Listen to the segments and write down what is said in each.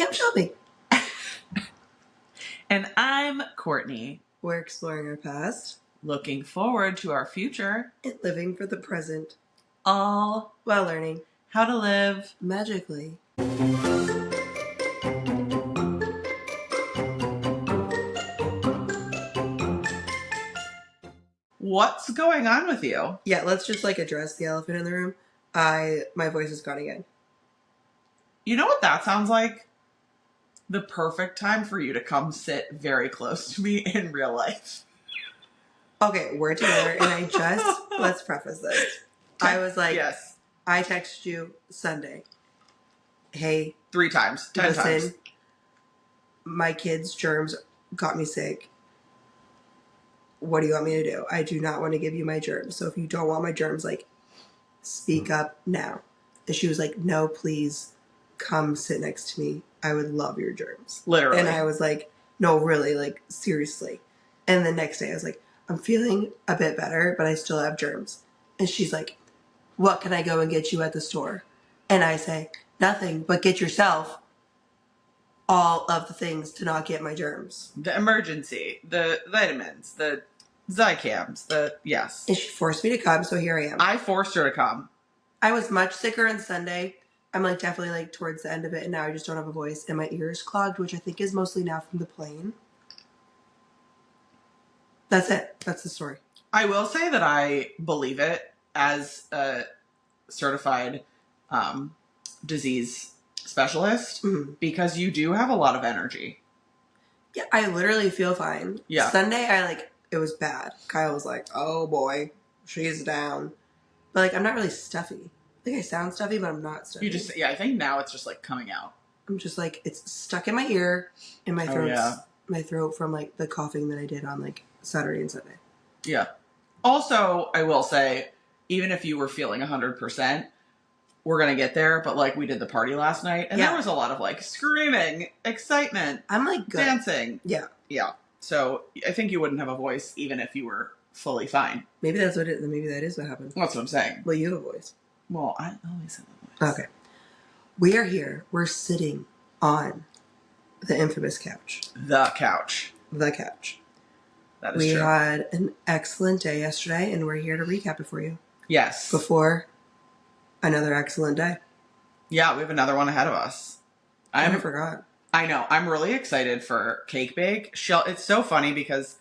Hey, I'm Shelby. And I'm Courtney. We're exploring our past, Looking forward to our future, and living for the present, all while learning how to live magically. What's going on with you? Yeah, let's just address the elephant in the room. My voice is gone again. You know what that sounds like? The perfect time for you to come sit very close to me in real life. Okay, we're together, and let's preface this. I was like, yes. I texted you Sunday. Hey. 3 times. 10 times. My kids' germs got me sick. What do you want me to do? I do not want to give you my germs. So if you don't want my germs, speak up now. And she was like, no, please come sit next to me. I would love your germs. Literally. And I was like, no, really, seriously. And the next day I was like, I'm feeling a bit better, but I still have germs. And she's like, what can I go and get you at the store? And I say, nothing, but get yourself all of the things to not get my germs. The emergency, the vitamins, the Zicams, yes. And she forced me to come, so here I am. I forced her to come. I was much sicker on Sunday. I'm definitely towards the end of it, and now I just don't have a voice, and my ears clogged, which I think is mostly now from the plane. That's it. That's the story. I will say that I believe it as a certified disease specialist because you do have a lot of energy. Yeah, I literally feel fine. Yeah. Sunday, it was bad. Kyle was like, oh boy, she's down. But I'm not really stuffy. I sound stuffy, but I'm not stuffy. I think now it's just coming out. I'm just it's stuck in my ear, and my throat. My throat from the coughing that I did on Saturday and Sunday. Yeah. Also, I will say, even if you were feeling 100%, we're gonna get there. But we did the party last night, and there was a lot of screaming, excitement. I'm good. Dancing. Yeah. Yeah. So I think you wouldn't have a voice even if you were fully fine. Maybe that's what it. Maybe that is what happened. That's what I'm saying. Well, you have a voice. Well, I always have a voice. Okay. We are here. We're sitting on the infamous couch. The couch. The couch. That is true. We had an excellent day yesterday, and we're here to recap it for you. Yes. Before another excellent day. Yeah, we have another one ahead of us. I forgot. I know. I'm really excited for Cake Bake. It's so funny because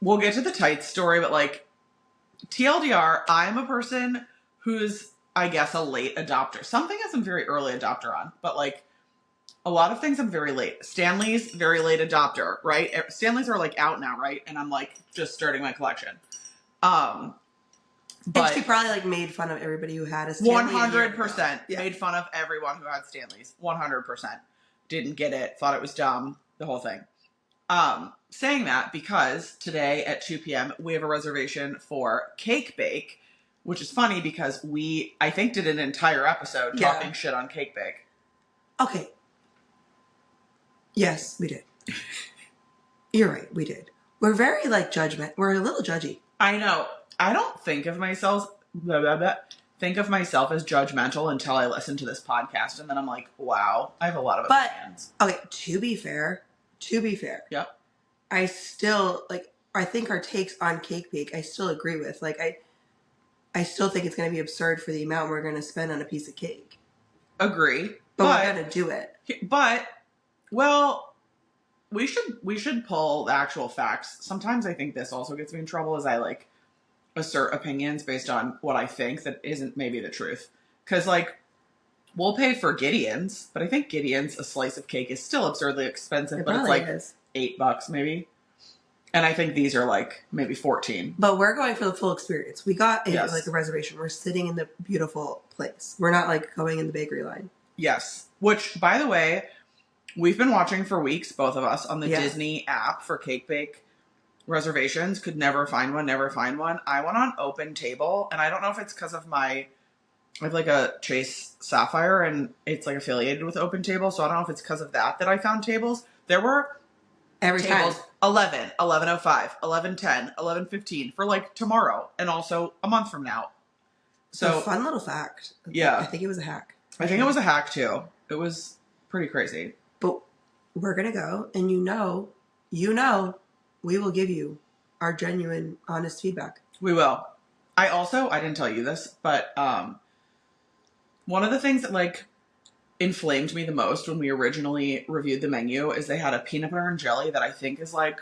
we'll get to the tights story, but TLDR, I'm a person who's, I guess, a late adopter. Some things I'm very early adopter on, but a lot of things I'm very late. Stanley's very late adopter, right? Stanley's are out now, right? And I'm just starting my collection. But and she probably made fun of everybody who had a Stanley. 100% made fun of everyone who had Stanley's. 100%. Didn't get it. Thought it was dumb. The whole thing. Saying that because today at 2 p.m. we have a reservation for Cake Bake, which is funny because I think, did an entire episode talking shit on Cake Bake. Okay. Yes, we did. You're right, we did. We're very judgment. We're a little judgy. I know. I don't think of myself as judgmental until I listen to this podcast, and then I'm like, wow, I have a lot of opinions. Okay, to be fair. Yep. I still I think our takes on Cake Bake I still agree with. I still think it's going to be absurd for the amount we're going to spend on a piece of cake. Agree. But we're going to do it. But well, we should pull the actual facts. Sometimes I think this also gets me in trouble as I assert opinions based on what I think that isn't maybe the truth. Because we'll pay for Gideon's, but I think Gideon's, a slice of cake is still absurdly expensive, but it's $8 maybe. And I think these are maybe 14. But we're going for the full experience. We got a reservation. We're sitting in the beautiful place. We're not going in the bakery line. Yes. Which, by the way, we've been watching for weeks, both of us, on the Disney app for Cake Bake reservations. Could never find one. I went on Open Table, and I don't know if it's because of I have a Chase Sapphire, and it's affiliated with Open Table, so I don't know if it's because of that I found tables. There were every tables time. 11, 11:05, 11:10, 11:15 for tomorrow, and also a month from now. So a fun little fact. Yeah. I think it was a hack. I think it was a hack too. It was Pretty crazy. But we're going to go, and you know, we will give you our genuine, honest feedback. We will. I didn't tell you this, but one of the things that like inflamed me the most when we originally reviewed the menu is they had a peanut butter and jelly that I think is like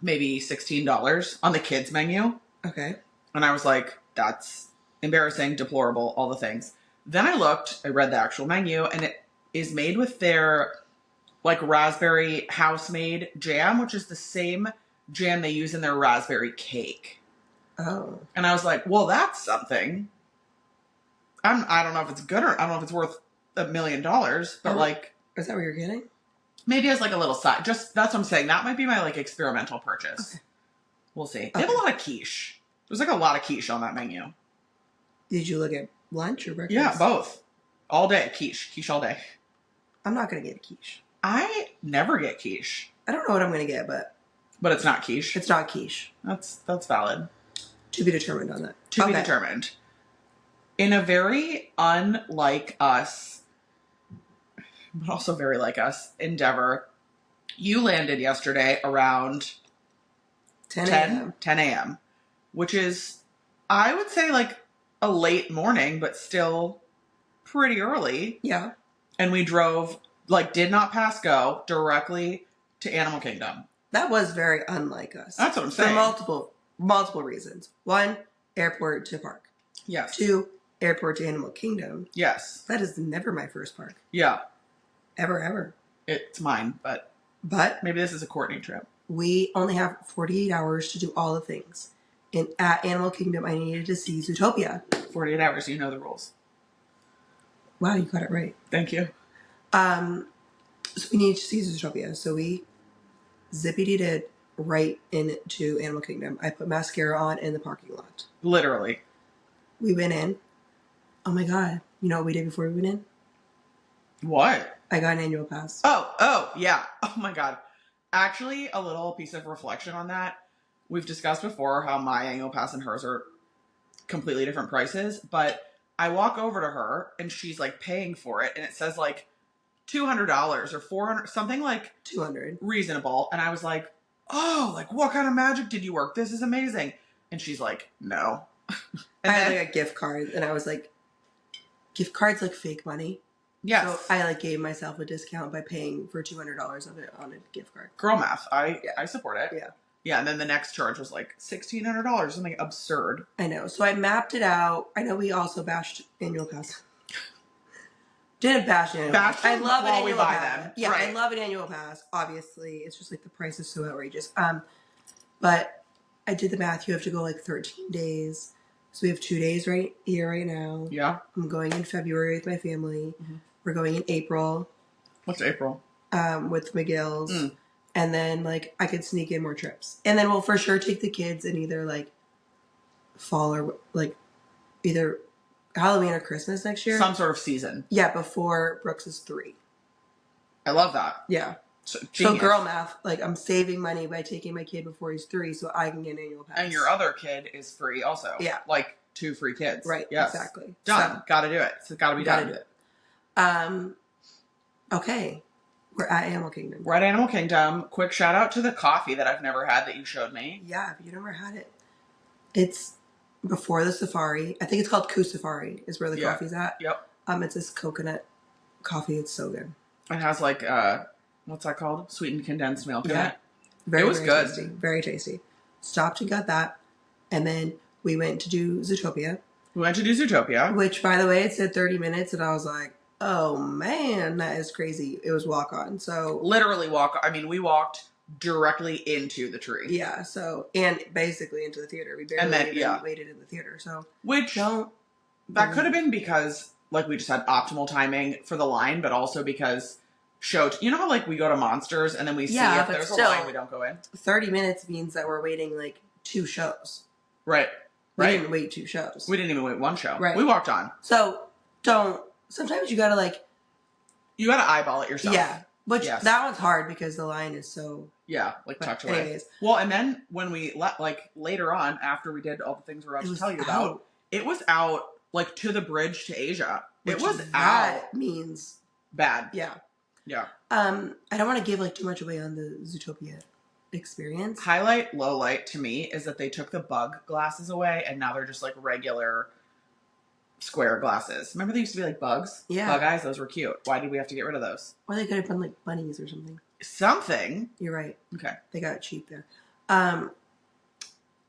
maybe $16 on the kids menu. Okay. And I was like, that's embarrassing, deplorable, all the things. Then I read the actual menu, and it is made with their like raspberry house-made jam, which is the same jam they use in their raspberry cake. Oh. And I was like, well, that's something. I don't know if it's good, or I don't know if it's worth $1 million, but like, is that what you're getting? Maybe as like a little side. Just that's what I'm saying. That might be my like experimental purchase. Okay. We'll see. They have a lot of quiche. There's like a lot of quiche on that menu. Did you look at lunch or breakfast? Yeah, both. All day quiche all day. I'm not gonna get a quiche. I never get quiche. I don't know what I'm gonna get, but it's not quiche. It's not quiche. That's valid. To be determined on that. To be determined. In a very unlike us, but also very like us, endeavor, you landed yesterday around 10 a.m., which is, I would say, like a late morning, but still pretty early. Yeah. And we drove, like, did not pass go directly to Animal Kingdom. That was very unlike us. That's what I'm saying. For multiple reasons. 1, airport to park. Yes. 2, airport to Animal Kingdom. Yes. That is never my first park. Yeah. Ever. It's mine, but maybe this is a Courtney trip. We only have 48 hours to do all the things. And at Animal Kingdom, I needed to see Zootopia. 48 hours, you know the rules. Wow, you got it right. Thank you. So we needed to see Zootopia. So we zippity-did right into Animal Kingdom. I put mascara on in the parking lot. Literally. We went in. Oh my God. You know what we did before we went in? What? I got an annual pass. Oh, yeah. Oh my God. Actually, a little piece of reflection on that. We've discussed before how my annual pass and hers are completely different prices, but I walk over to her and she's like paying for it, and it says like $200 or $400, something like 200 reasonable. And I was like, oh, like what kind of magic did you work? This is amazing. And she's like, no. And I had like a gift card, and I was like, gift cards like fake money. Yes. So I like gave myself a discount by paying for $200 of it on a gift card. Girl math. I support it. Yeah. Yeah, and then the next charge was like $1,600, something absurd. I know. So I mapped it out. I know we also bashed annual pass. Didn't bash annual pass. I love an annual pass. Yeah, right. I love an annual pass. Obviously, it's just like the price is so outrageous. But I did the math. You have to go like 13 days. So we have 2 days right here right now. Yeah. I'm going in February with my family. Mm-hmm. We're going in April. What's April? With McGill's. Mm. And then, like, I could sneak in more trips. And then we'll for sure take the kids in either, like, fall or, like, either Halloween or Christmas next year. Some sort of season. Yeah, before Brooks is 3. I love that. Yeah. So girl math, like, I'm saving money by taking my kid before he's 3 so I can get an annual pass. And your other kid is free also. Yeah. Like, 2 free kids. Right, yes. Exactly. Done. So, gotta do it. It's gotta be done. Gotta do it. Okay. We're at Animal Kingdom. We're at Animal Kingdom. Quick shout out to the coffee that I've never had that you showed me. Yeah, if you never had it. It's before the safari. I think it's called Koo Safari is where the coffee's at. Yep. It's this coconut coffee. It's so good. It has like, what's that called? Sweetened condensed milk in it. It was very good. Tasty. Very tasty. Stopped and got that. And then we went to do Zootopia. Which, by the way, it said 30 minutes. And I was like, oh man, that is crazy. It was walk on. So literally we walked directly into the tree. Yeah. So, and basically into the theater. We barely waited in the theater. So, that could have been because like we just had optimal timing for the line, but also because you know how like we go to Monsters and then we see if there's a line, we don't go in. 30 minutes means that we're waiting like 2 shows. Right. We didn't wait 2 shows. We didn't even wait 1 show. Right. We walked on. So sometimes you gotta like... You gotta eyeball it yourself. Yeah. Which, that one's hard because the line is so... Yeah, like tucked away. Anyways. Well, and then when we, like, later on, after we did all the things we're about to tell you about, it was out, like, to the bridge to Asia. It was out. That means Bad. Yeah. Yeah. I don't want to give like too much away on the Zootopia experience. Highlight, low light to me is that they took the bug glasses away and now they're just like regular square glasses. Remember they used to be like bugs? Yeah. Bug eyes, those were cute. Why did we have to get rid of those? Or they could have been like bunnies or something. Something. You're right. Okay. They got cheap there.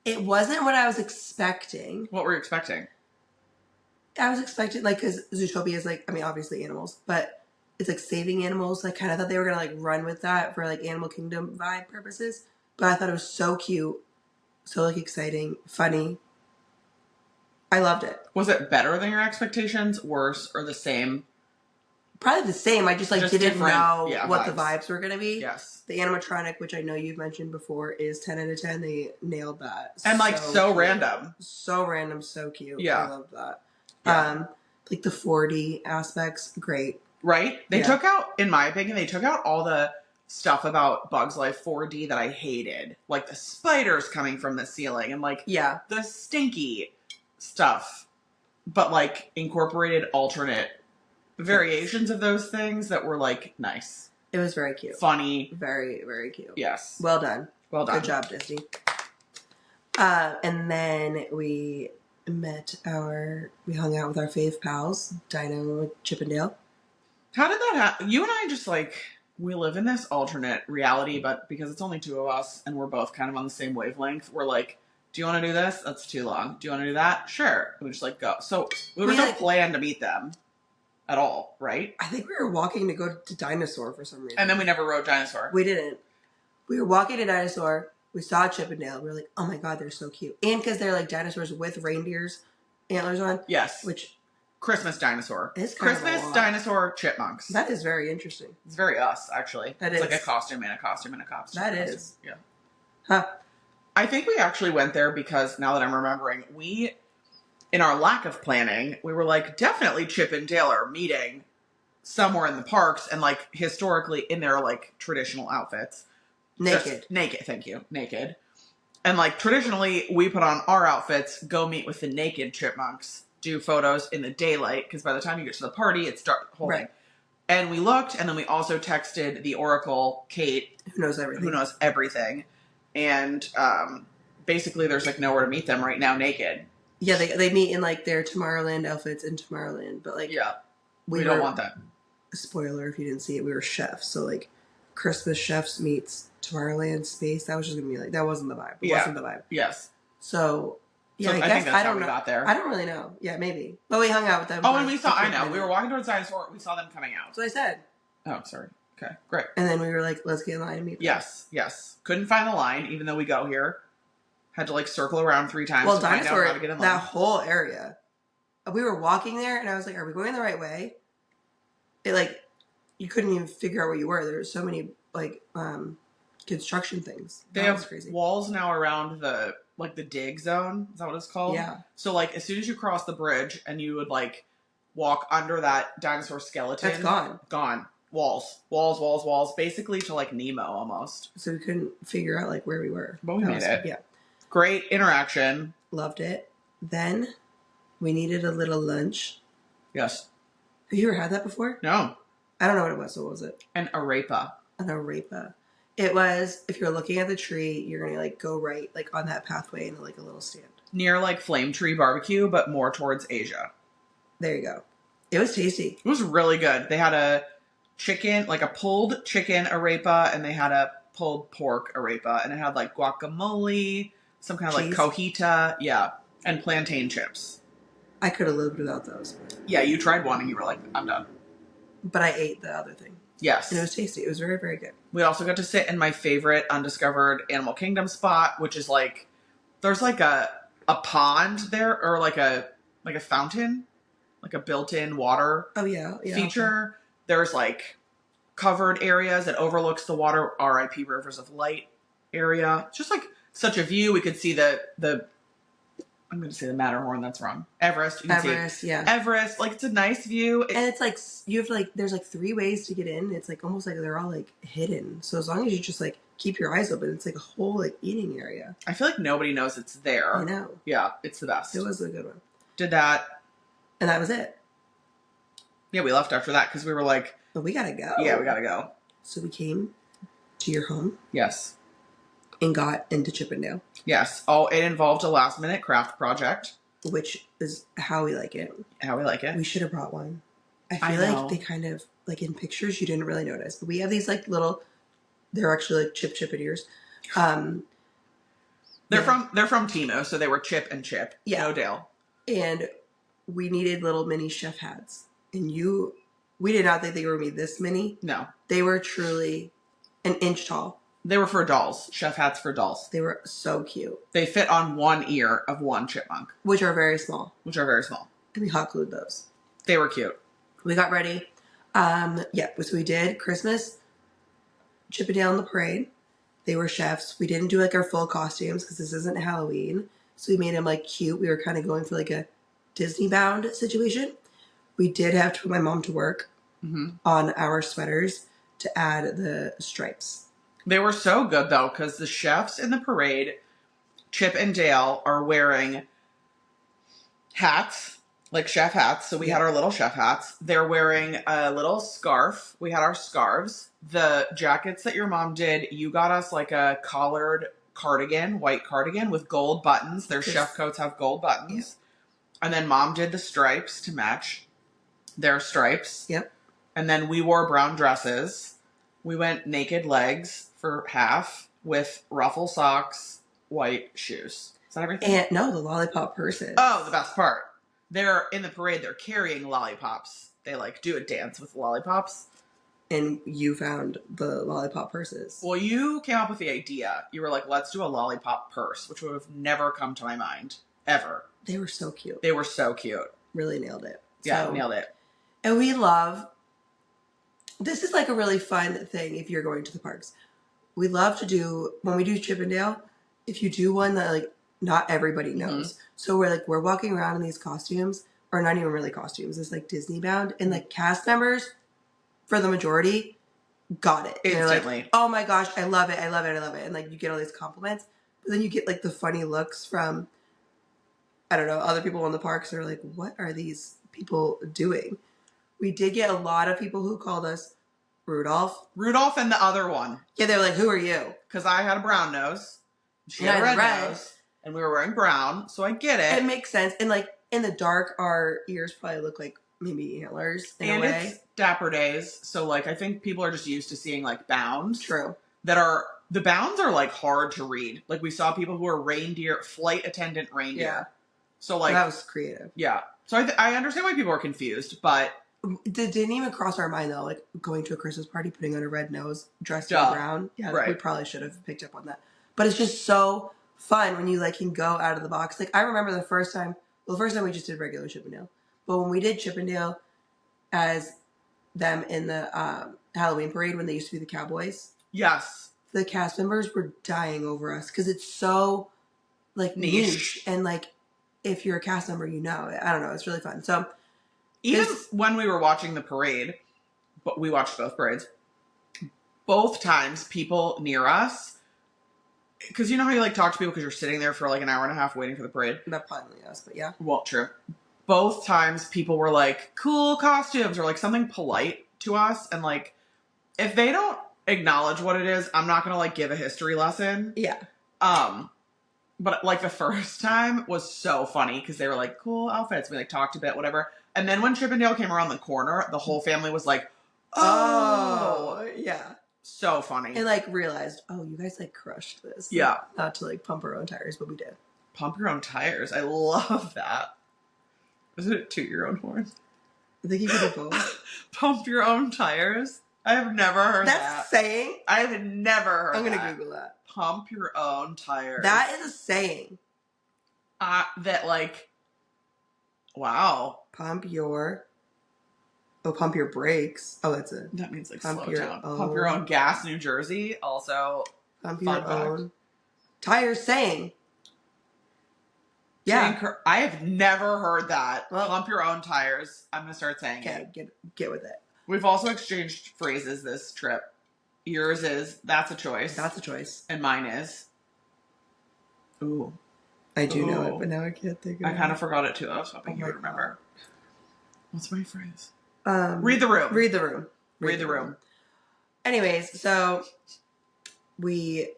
It wasn't what I was expecting. What were you expecting? I was expecting, like, because Zootopia is like, I mean, obviously animals, but it's like saving animals. I kind of thought they were going to like run with that for like Animal Kingdom vibe purposes. But I thought it was so cute, so like exciting, funny. I loved it. Was it better than your expectations, worse, or the same? Probably the same. I just like didn't know what vibes. The vibes were going to be. Yes. The animatronic, which I know you've mentioned before, is 10 out of 10. They nailed that. And like so random. So random, so cute. Yeah. I love that. Yeah. Like the 4D aspects, great. Right? They took out, in my opinion, they took out all the stuff about Bugs Life 4D that I hated. Like the spiders coming from the ceiling and like the stinky stuff. But like incorporated alternate variations of those things that were like nice. It was very cute. Funny. Very, very cute. Yes. Well done. Well done. Good job, Disney. And then we hung out with our fave pals, Dino, Chip and Dale. How did that happen? You and I just like, we live in this alternate reality, but because it's only two of us and we're both kind of on the same wavelength, we're like, do you want to do this? That's too long. Do you want to do that? Sure. We just like go. So we were no plan to meet them at all, right? I think we were walking to go to Dinosaur for some reason. And then we never rode Dinosaur. We didn't. We were walking to Dinosaur. We saw Chip and Dale. We were like, oh my God, they're so cute. And because they're like dinosaurs with reindeers antlers on. Yes. Which Christmas dinosaur. Is Christmas dinosaur chipmunks. That is very interesting. It's very us, actually. It's like a costume and a costume and a costume. That is. Yeah. Huh. I think we actually went there because now that I'm remembering, in our lack of planning, we were like, definitely Chip and Dale are meeting somewhere in the parks and like historically in their like traditional outfits. Naked, thank you. Naked. And like traditionally we put on our outfits, go meet with the naked chipmunks, do photos in the daylight, because by the time you get to the party, it's dark, the whole thing. And we looked, and then we also texted the Oracle, Kate, who knows everything. And basically there's like nowhere to meet them right now naked. Yeah, they meet in like their Tomorrowland outfits in Tomorrowland, but like we don't want that. Spoiler if you didn't see it, we were chefs, so like Christmas chefs meets Tomorrowland space. That was just gonna be like, that wasn't the vibe. It wasn't the vibe. Yes. So I guess think that's I don't how know. We got there. I don't really know. Yeah, maybe. But we hung out with them. Oh, and we were walking towards Dinosaur. We saw them coming out. So I said. Oh, sorry. Okay, great. And then we were like, let's get in line and meet them. Yes. Couldn't find the line, even though we go here. Had to like circle around 3 times to Dinosaur, find out how to get in line. That whole area. We were walking there, and I was like, are we going the right way? It like, you couldn't even figure out where you were. There were so many like construction things. They have walls now around the dig zone. Is that what it's called? Yeah. So like as soon as you cross the bridge and you would like walk under that dinosaur skeleton. That's gone. Gone. Walls. Basically to like Nemo almost. So we couldn't figure out like where we were. But we made it. Yeah. Great interaction. Loved it. Then we needed a little lunch. Yes. Have you ever had that before? No. I don't know what it was. So what was it? An arepa. An arepa. It was, if you're looking at the tree, you're going to like go right like on that pathway into like a little stand. Near like Flame Tree Barbecue, but more towards Asia. There you go. It was tasty. It was really good. They had a chicken, like a pulled chicken arepa, and they had a pulled pork arepa, and it had like guacamole, some kind of like cojita, and plantain chips. I could have lived without those. Yeah, you tried one and you were like, I'm done. But I ate the other thing. Yes. And it was tasty. It was very, very good. We also got to sit in my favorite undiscovered Animal Kingdom spot, which is like, there's like a pond there, or like a fountain, like a built-in water feature. Okay. There's like covered areas that overlooks the water, RIP Rivers of Light area. It's just like such a view. We could see the I'm going to say the Matterhorn. That's wrong. Everest. You can see Everest. Like, it's a nice view. And it's like, you have like, there's like 3 ways to get in. It's like almost like they're all like hidden. So as long as you just like keep your eyes open, it's like a whole like eating area. I feel like nobody knows it's there. I know. Yeah, it's the best. It was a good one. Did that. And that was it. Yeah, we left after that because we were like, but we gotta go. yeah, we gotta go. So we came to your home. Yes. And got into Chippendale. Yes. Oh, it involved a last minute craft project. Which is how we like it. How we like it. We should have brought one. I feel like they kind of, like in pictures, you didn't really notice. But we have these like little, they're actually like chippeteers. They're from Timo, so they were Chip and Chip. Yeah. No Dale. And we needed little mini chef hats. And we did not think they were going to be this mini. No. They were truly an inch tall. They were for dolls. Chef hats for dolls. They were so cute. They fit on one ear of one chipmunk. Which are very small. And we hot glued those. They were cute. We got ready. So we did Christmas, Chippendale in the parade. They were chefs. We didn't do like our full costumes because this isn't Halloween. So we made them like cute. We were kind of going for like a Disney bound situation. We did have to put my mom to work on our sweaters to add the stripes. They were so good though, because the chefs in the parade, Chip and Dale, are wearing hats, like chef hats. So we had our little chef hats. They're wearing a little scarf. We had our scarves. The jackets that your mom did, you got us like a collared cardigan, white cardigan with gold buttons. Their chef coats have gold buttons. Yeah. And then mom did the stripes to match their stripes. Yep. And then we wore brown dresses. We went naked legs for half with ruffle socks, white shoes. Is that everything? And no, the lollipop purses. Oh, the best part. They're in the parade. They're carrying lollipops. They like do a dance with lollipops. And you found the lollipop purses. Well, you came up with the idea. You were like, let's do a lollipop purse, which would have never come to my mind. Ever. They were so cute. They were so cute. Really nailed it. Yeah, nailed it. And this is like a really fun thing if you're going to the parks. We love to do, when we do Chippendale, if you do one that like not everybody knows. So we're walking around in these costumes, or not even really costumes, it's like Disney bound, and like cast members, for the majority, got it. And they're like, oh my gosh, I love it, I love it, I love it. And like you get all these compliments, but then you get like the funny looks from, I don't know, other people in the parks are like, what are these people doing? We did get a lot of people who called us Rudolph. Rudolph and the other one. Yeah, they're like, who are you? Because I had a brown nose. She had a red nose. And we were wearing brown, so I get it. It makes sense. And like in the dark, our ears probably look like maybe antlers in a way. And it's Dapper Days, so like I think people are just used to seeing like bounds. True. The bounds are like hard to read. Like we saw people who were flight attendant reindeer. Yeah. So like. That was creative. Yeah. So I understand why people are confused, but. It didn't even cross our mind though, like going to a Christmas party, putting on a red nose, dressed in brown. Yeah, right. We probably should have picked up on that. But it's just so fun when you like can go out of the box. Like I remember the first time we just did regular Chippendale. But when we did Chippendale as them in the Halloween parade when they used to be the Cowboys. Yes. The cast members were dying over us because it's so like niche. And like if you're a cast member, you know. I don't know. It's really fun. So even when we were watching the parade, but we watched both parades, both times people near us, because you know how you like talk to people because you're sitting there for like an hour and a half waiting for the parade? Not probably us, but yeah. Well, true. Both times people were like, cool costumes, or like something polite to us. And like, if they don't acknowledge what it is, I'm not going to like give a history lesson. Yeah. But like the first time was so funny because they were like, cool outfits. We like talked a bit, whatever. And then when Chippendale came around the corner, the whole family was like, oh yeah. So funny. And like realized, oh, you guys like crushed this. Yeah. Like, not to like pump our own tires, but we did. Pump your own tires. I love that. Isn't it toot your own horn? I think you could have both. Pump your own tires? I have never heard that. That's a saying? I have never heard that. I'm going to Google that. Pump your own tires. That is a saying. That like, wow. Pump your brakes. Oh, that's it. That means like slow down. Pump your own gas, New Jersey. Also, pump your own tires saying. Yeah. I have never heard that. Well, pump your own tires. I'm going to start saying it. Get with it. We've also exchanged phrases this trip. Yours is, that's a choice. That's a choice. And mine is, ooh. I do know it, but now I can't think of it. I kind of forgot it too. I was hoping you would remember. What's my phrase? Read the room. Read the room. Read the room. Anyways, so we...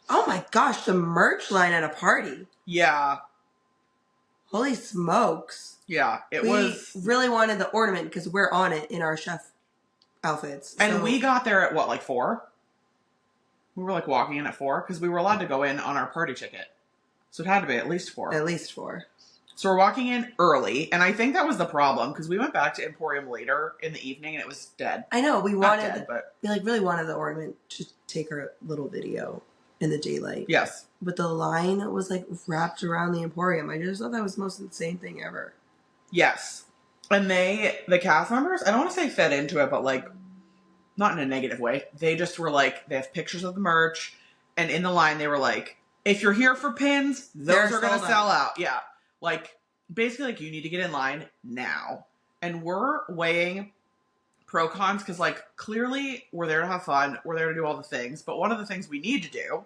Oh my gosh, the merch line at a party. Yeah. Holy smokes. Yeah, We really wanted the ornament because we're on it in our chef outfits. And we got there at what, like 4? We were like walking in at 4 because we were allowed to go in on our party ticket. So it had to be at least 4. At least 4. So we're walking in early, and I think that was the problem because we went back to Emporium later in the evening and it was dead. I know, we wanted... Not dead, but... We like really wanted the ornament to take our little video in the daylight. Yes. But the line was like wrapped around the Emporium. I just thought that was the most insane thing ever. Yes. And the cast members, I don't want to say fed into it, but like, not in a negative way. They just were like, they have pictures of the merch, and in the line they were like, if you're here for pins, those are going to sell out. Yeah. Like, basically, like, you need to get in line now. And we're weighing pro cons because, like, clearly we're there to have fun. We're there to do all the things. But one of the things we need to do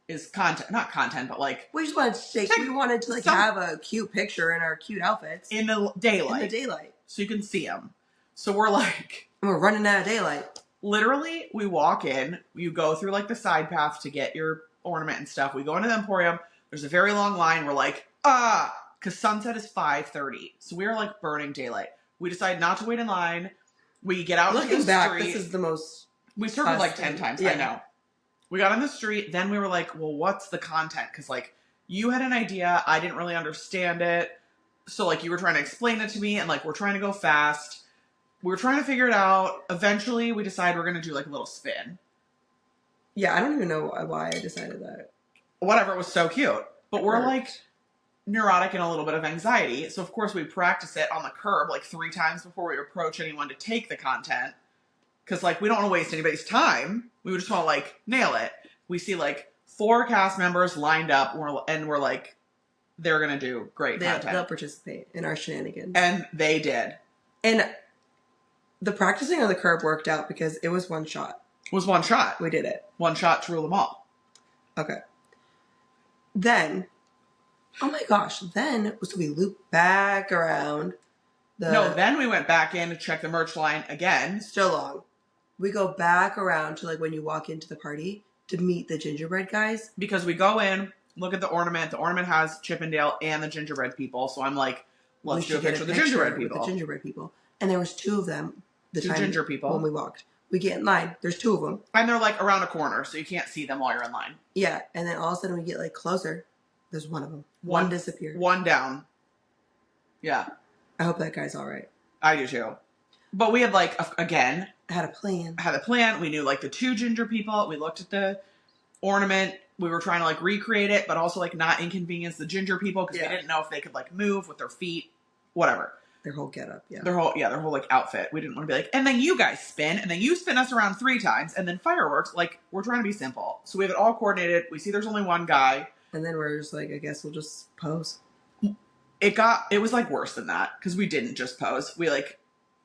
is content, not content, but like... We just wanted to we wanted to like have a cute picture in our cute outfits. In the daylight. In the daylight. So you can see them. So we're like... And we're running out of daylight. Literally, we walk in, you go through like the side path to get your ornament and stuff. We go into the Emporium. There's a very long line. We're like, because sunset is 5:30. So we are like burning daylight. We decide not to wait in line. We get out into the street. This is the most... We circled like 10 times. Yeah. I know. We got on the street. Then we were like, well, what's the content? Because like you had an idea. I didn't really understand it. So like you were trying to explain it to me and like we're trying to go fast. We were trying to figure it out. Eventually we decided we're going to do like a little spin. Yeah, I don't even know why I decided that. Whatever. It was so cute. But we're like neurotic and a little bit of anxiety. So of course we practice it on the curb like 3 times before we approach anyone to take the content. Because, like, we don't want to waste anybody's time. We just want to, like, nail it. We see, like, 4 cast members lined up, and we're like, they're going to do great content. They'll participate in our shenanigans. And they did. And the practicing on the curb worked out because it was one shot. It was one shot. We did it. One shot to rule them all. Okay. Then, oh my gosh, so we looped back around. Then we went back in to check the merch line again. Still long. We go back around to like when you walk into the party to meet the gingerbread guys. Because we go in, look at the ornament. The ornament has Chippendale and the gingerbread people. So I'm like, let's do a picture of the gingerbread people. The gingerbread people. And there was 2 of them. Two ginger people. When we walked. We get in line. There's 2 of them. And they're like around a corner. So you can't see them while you're in line. Yeah. And then all of a sudden we get like closer. There's one of them. One disappeared. One down. Yeah. I hope that guy's all right. I do too. But we had like, again... Had a plan. We knew like the 2 ginger people. We looked at the ornament. We were trying to like recreate it, but also like not inconvenience the ginger people because we didn't know if they could like move with their feet, whatever. Their whole getup, yeah. Their whole like outfit. We didn't want to be like, and then you guys spin, and then you spin us around 3 times, and then fireworks. Like, we're trying to be simple. So we have it all coordinated. We see there's only one guy. And then we're just like, I guess we'll just pose. It was like worse than that because we didn't just pose. We like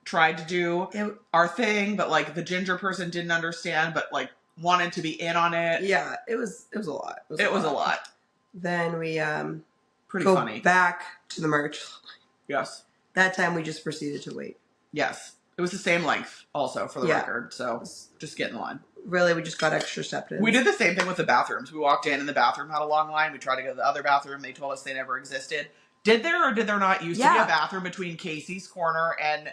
tried to do our thing, but like the ginger person didn't understand, but like wanted to be in on it. Yeah, it was a lot. It was a lot. Then we pretty go funny back to the merch. Yes. That time we just proceeded to wait. Yes. It was the same length also for the record, so just get in line. Really, we just got extra stepped in. We did the same thing with the bathrooms. We walked in and the bathroom had a long line. We tried to go to the other bathroom. They told us they never existed. Did there or did there not used to be a bathroom between Casey's Corner and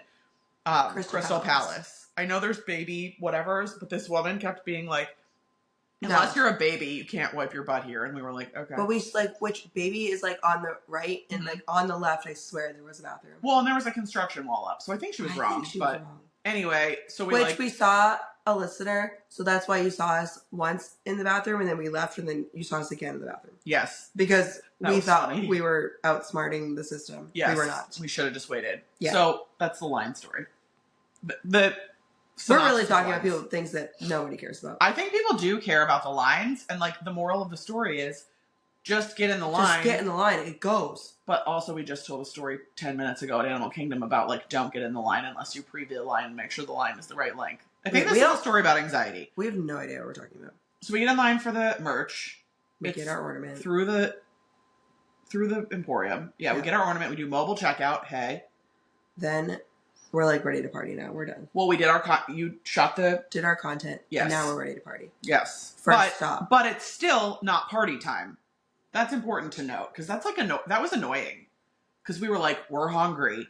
Crystal Palace? I know there's baby whatevers, but this woman kept being like, unless you're a baby, you can't wipe your butt here. And we were like, okay. But we like, which baby is like on the right and like on the left, I swear there was a bathroom. Well, and there was a construction wall up. So I think she was wrong. Anyway, so we saw a listener. So that's why you saw us once in the bathroom and then we left and then you saw us again in the bathroom. Yes. Because we thought we were outsmarting the system. Yes. We were not. We should have just waited. Yeah. So that's the line story. We're really talking about things that nobody cares about. I think people do care about the lines, and like the moral of the story is just get in the line. Just get in the line. It goes. But also we just told a story 10 minutes ago at Animal Kingdom about like don't get in the line unless you preview the line and make sure the line is the right length. I think this is a story about anxiety. We have no idea what we're talking about. So we get in line for the merch. We get our ornament. Through the Emporium. Yeah, we get our ornament. We do mobile checkout. Hey. Then we're like ready to party now. We're done. Well, we did you shot did our content. Yes. And now we're ready to party. Yes. First stop. But it's still not party time. That's important to note because that's like that was annoying because we were like, we're hungry.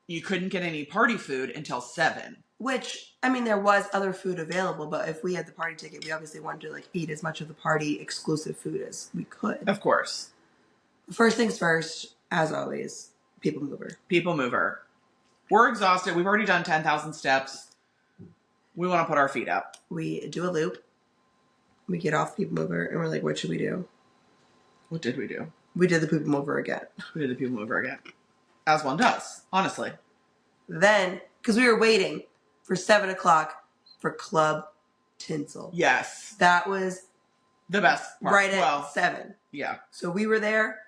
You couldn't get any party food until 7. Which, I mean, there was other food available, but if we had the party ticket, we obviously wanted to like eat as much of the party exclusive food as we could. Of course. First things first, as always, people mover. People mover. We're exhausted. We've already done 10,000 steps. We want to put our feet up. We do a loop. We get off people mover and we're like, what should we do? What did we do? We did the people mover again. We did the people mover again. As one does, honestly. Then, because we were waiting for 7 o'clock for Club Tinsel. Yes. That was the best part. Right at 7. Yeah. So we were there,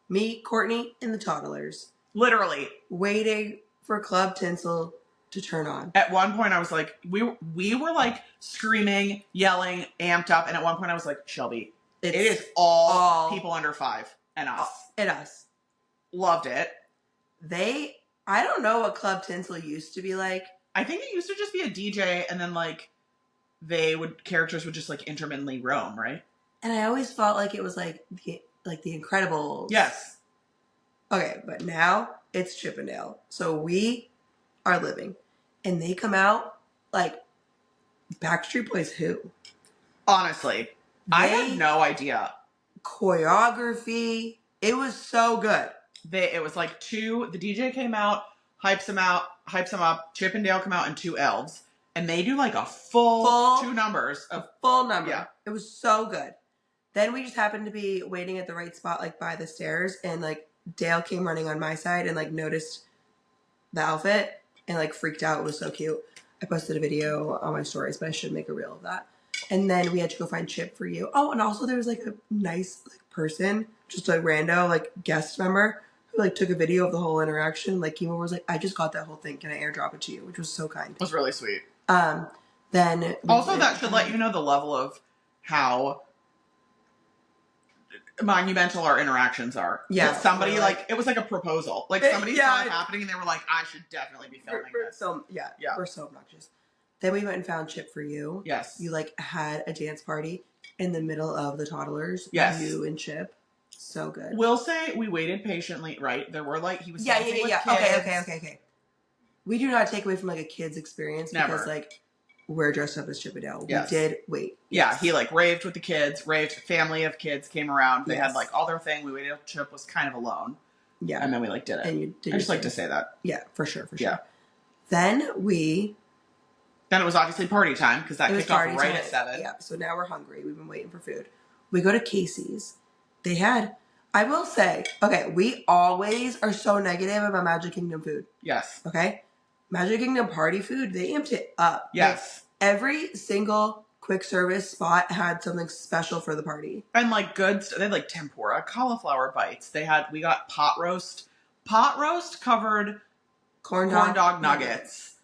me, Courtney, and the toddlers. Literally. Waiting for Club Tinsel to turn on. At one point I was like, we were like screaming, yelling, amped up. And at one point I was like, Shelby, it is all people under 5 and us. And us. Loved it. I don't know what Club Tinsel used to be like. I think it used to just be a DJ and then like characters would just like intermittently roam, right? And I always felt like it was like the Incredibles. Yes. Okay, but now it's Chippendale. So we are living. And they come out like Backstreet Boys who? Honestly. I had no idea. Choreography. It was so good. It was like the DJ came out, hypes them up, Chip and Dale come out and 2 elves. And they do like a full 2 numbers. A full number. Yeah. It was so good. Then we just happened to be waiting at the right spot, like by the stairs. And like Dale came running on my side and like noticed the outfit and like freaked out. It was so cute. I posted a video on my stories, but I should make a reel of that. And then we had to go find Chip for you. Oh, and also there was like a nice like person, just a rando like guest member who like took a video of the whole interaction. Like came over, was like, I just got that whole thing. Can I airdrop it to you? Which was so kind. It was really sweet. Then also that should let you know the level of how monumental our interactions are. Yeah. That somebody like it was like a proposal. Like somebody saw it happening and they were like, I should definitely be filming this. We're so obnoxious. Then we went and found Chip for you. Yes. You like had a dance party in the middle of the toddlers. Yes. You and Chip. So good. We'll say we waited patiently, right? There were like he was dancing with kids. Okay. We do not take away from like a kid's experience because like we're dressed up as Chip and Dale. Yes. We did wait. Yeah, yes. he like raved with the kids, family of kids came around. They had like all their thing. We waited till Chip was kind of alone. Yeah. And then we like did it. And you did I just like to say that. Yeah, for sure. Yeah. Then it was obviously party time because that kicked off right at 7. Yeah, so now we're hungry. We've been waiting for food. We go to Casey's. They had, I will say, okay, we always are so negative about Magic Kingdom food. Yes. Okay? Magic Kingdom party food, they amped it up. Yes. Like, every single quick service spot had something special for the party. And like they had like tempura, cauliflower bites. We got pot roast covered corn dog nuggets.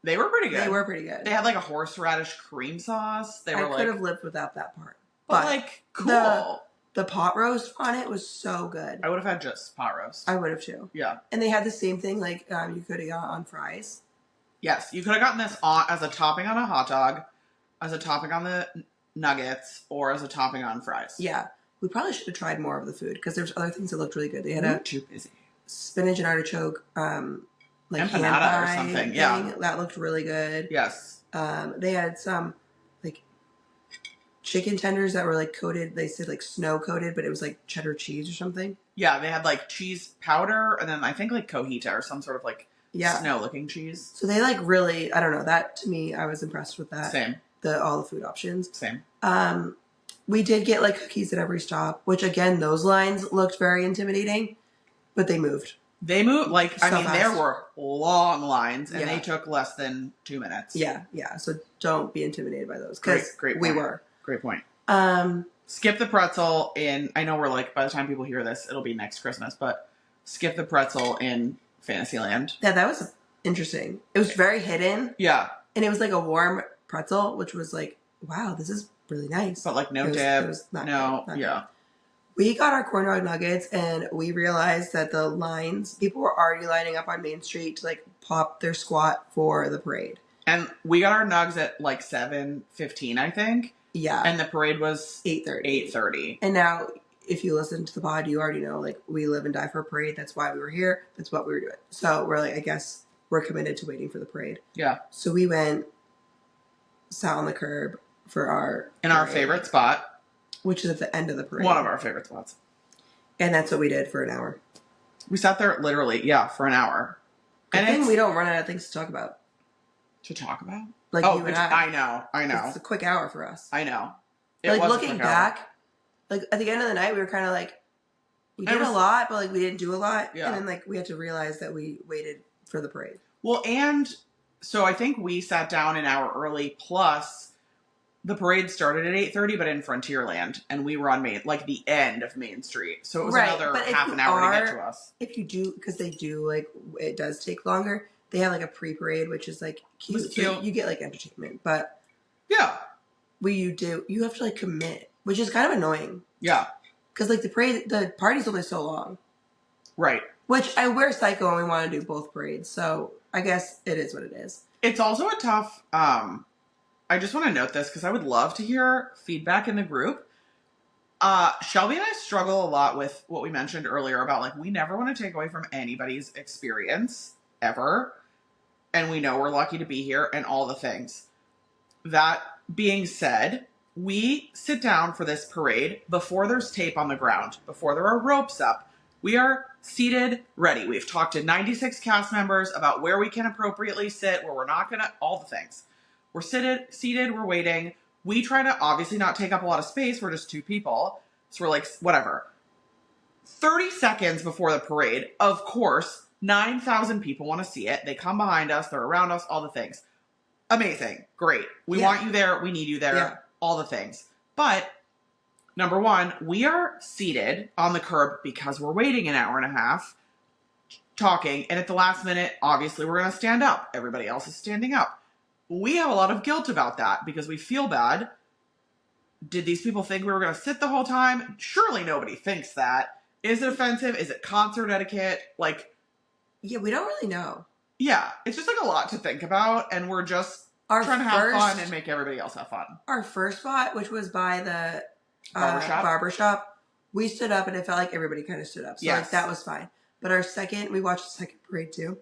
They were pretty good. They had like a horseradish cream sauce. I could have lived without that part. But like cool. The pot roast on it was so good. I would have had just pot roast. I would have too. Yeah. And they had the same thing like you could have got on fries. Yes, you could have gotten this as a topping on a hot dog, as a topping on the nuggets, or as a topping on fries. Yeah. We probably should have tried more of the food because there's other things that looked really good. They had too busy. Spinach and artichoke like empanada or something. Thing. Yeah. That looked really good. Yes. They had some like chicken tenders that were like coated. They said like snow coated, but it was like cheddar cheese or something. Yeah, they had like cheese powder and then I think like cojita or some sort of like snow looking cheese. So they like really, I don't know, that to me, I was impressed with that. Same. All the food options. Same. We did get like cookies at every stop, which again, those lines looked very intimidating, but they moved. They moved, like, so I mean, fast. There were long lines, and they took less than 2 minutes. Yeah. So don't be intimidated by those. Because we were. Great point. Skip the pretzel in, I know we're like, by the time people hear this, it'll be next Christmas, but skip the pretzel in Fantasyland. Yeah, that was interesting. It was very hidden. Yeah. And it was like a warm pretzel, which was like, wow, this is really nice. But like no dip. It was not no, good, yeah. We got our corn dog nuggets and we realized that the lines, people were already lining up on Main Street to like pop their squat for the parade. And we got our nugs at like 7:15, I think. Yeah. And the parade was 8:30. 8:30. And now, if you listen to the pod, you already know, like, we live and die for a parade. That's why we were here. That's what we were doing. So we're like, I guess we're committed to waiting for the parade. Yeah. So we went, sat on the curb for our in our favorite spot, which is at the end of the parade. One of our favorite spots. And that's what we did for an hour. We sat there literally, for an hour. And then we don't run out of things to talk about. To talk about? Like you and I. I know. It's a quick hour for us. I know. Like looking back, like at the end of the night, we were kind of like, we did a lot, but like we didn't do a lot. Yeah. And then like we had to realize that we waited for the parade. Well, and so I think we sat down an hour early, plus the parade started at 8:30, but in Frontierland, and we were on the end of Main Street. So it was another half an hour to get to us. If you do, because they do, like, it does take longer. They have like a pre-parade, which is like cute. So you get like entertainment, but yeah, you have to like commit, which is kind of annoying. Yeah, because like the party's only so long, right? Which we're psycho and we want to do both parades, so I guess it is what it is. It's also a tough. I just want to note this because I would love to hear feedback in the group. Shelby and I struggle a lot with what we mentioned earlier about like we never want to take away from anybody's experience ever. And we know we're lucky to be here and all the things. That being said, we sit down for this parade before there's tape on the ground, before there are ropes up. We are seated, ready. We've talked to 96 cast members about where we can appropriately sit, where we're not going to, all the things. We're seated, we're waiting. We try to obviously not take up a lot of space. We're just two people. So we're like, whatever. 30 seconds before the parade, of course, 9,000 people want to see it. They come behind us. They're around us. All the things. Amazing. Great. We want you there. We need you there. Yeah. All the things. But, number one, we are seated on the curb because we're waiting an hour and a half talking. And at the last minute, obviously, we're going to stand up. Everybody else is standing up. We have a lot of guilt about that because we feel bad. Did these people think we were going to sit the whole time? Surely nobody thinks that. Is it offensive? Is it concert etiquette? Yeah, we don't really know. Yeah, it's just like a lot to think about, and we're just trying to have fun and make everybody else have fun. Our first spot, which was by the barbershop, we stood up, and it felt like everybody kind of stood up. So like that was fine. But our second, we watched the second parade too.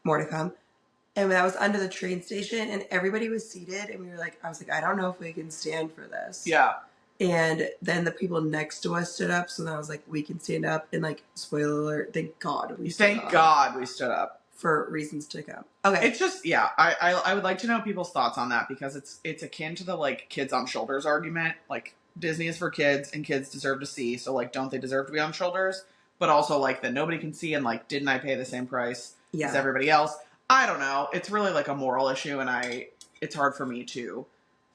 More to come. And that was under the train station, and everybody was seated, and I was like, I don't know if we can stand for this. Yeah. And then the people next to us stood up, so then I was like, we can stand up, and like, spoiler alert, thank God we stood up. For reasons to come. Okay. It's just, I would like to know people's thoughts on that, because it's akin to the, like, kids on shoulders argument. Like, Disney is for kids, and kids deserve to see, so, like, don't they deserve to be on shoulders? But also, like, that nobody can see, and, like, didn't I pay the same price as everybody else? I don't know. It's really like a moral issue, and it's hard for me to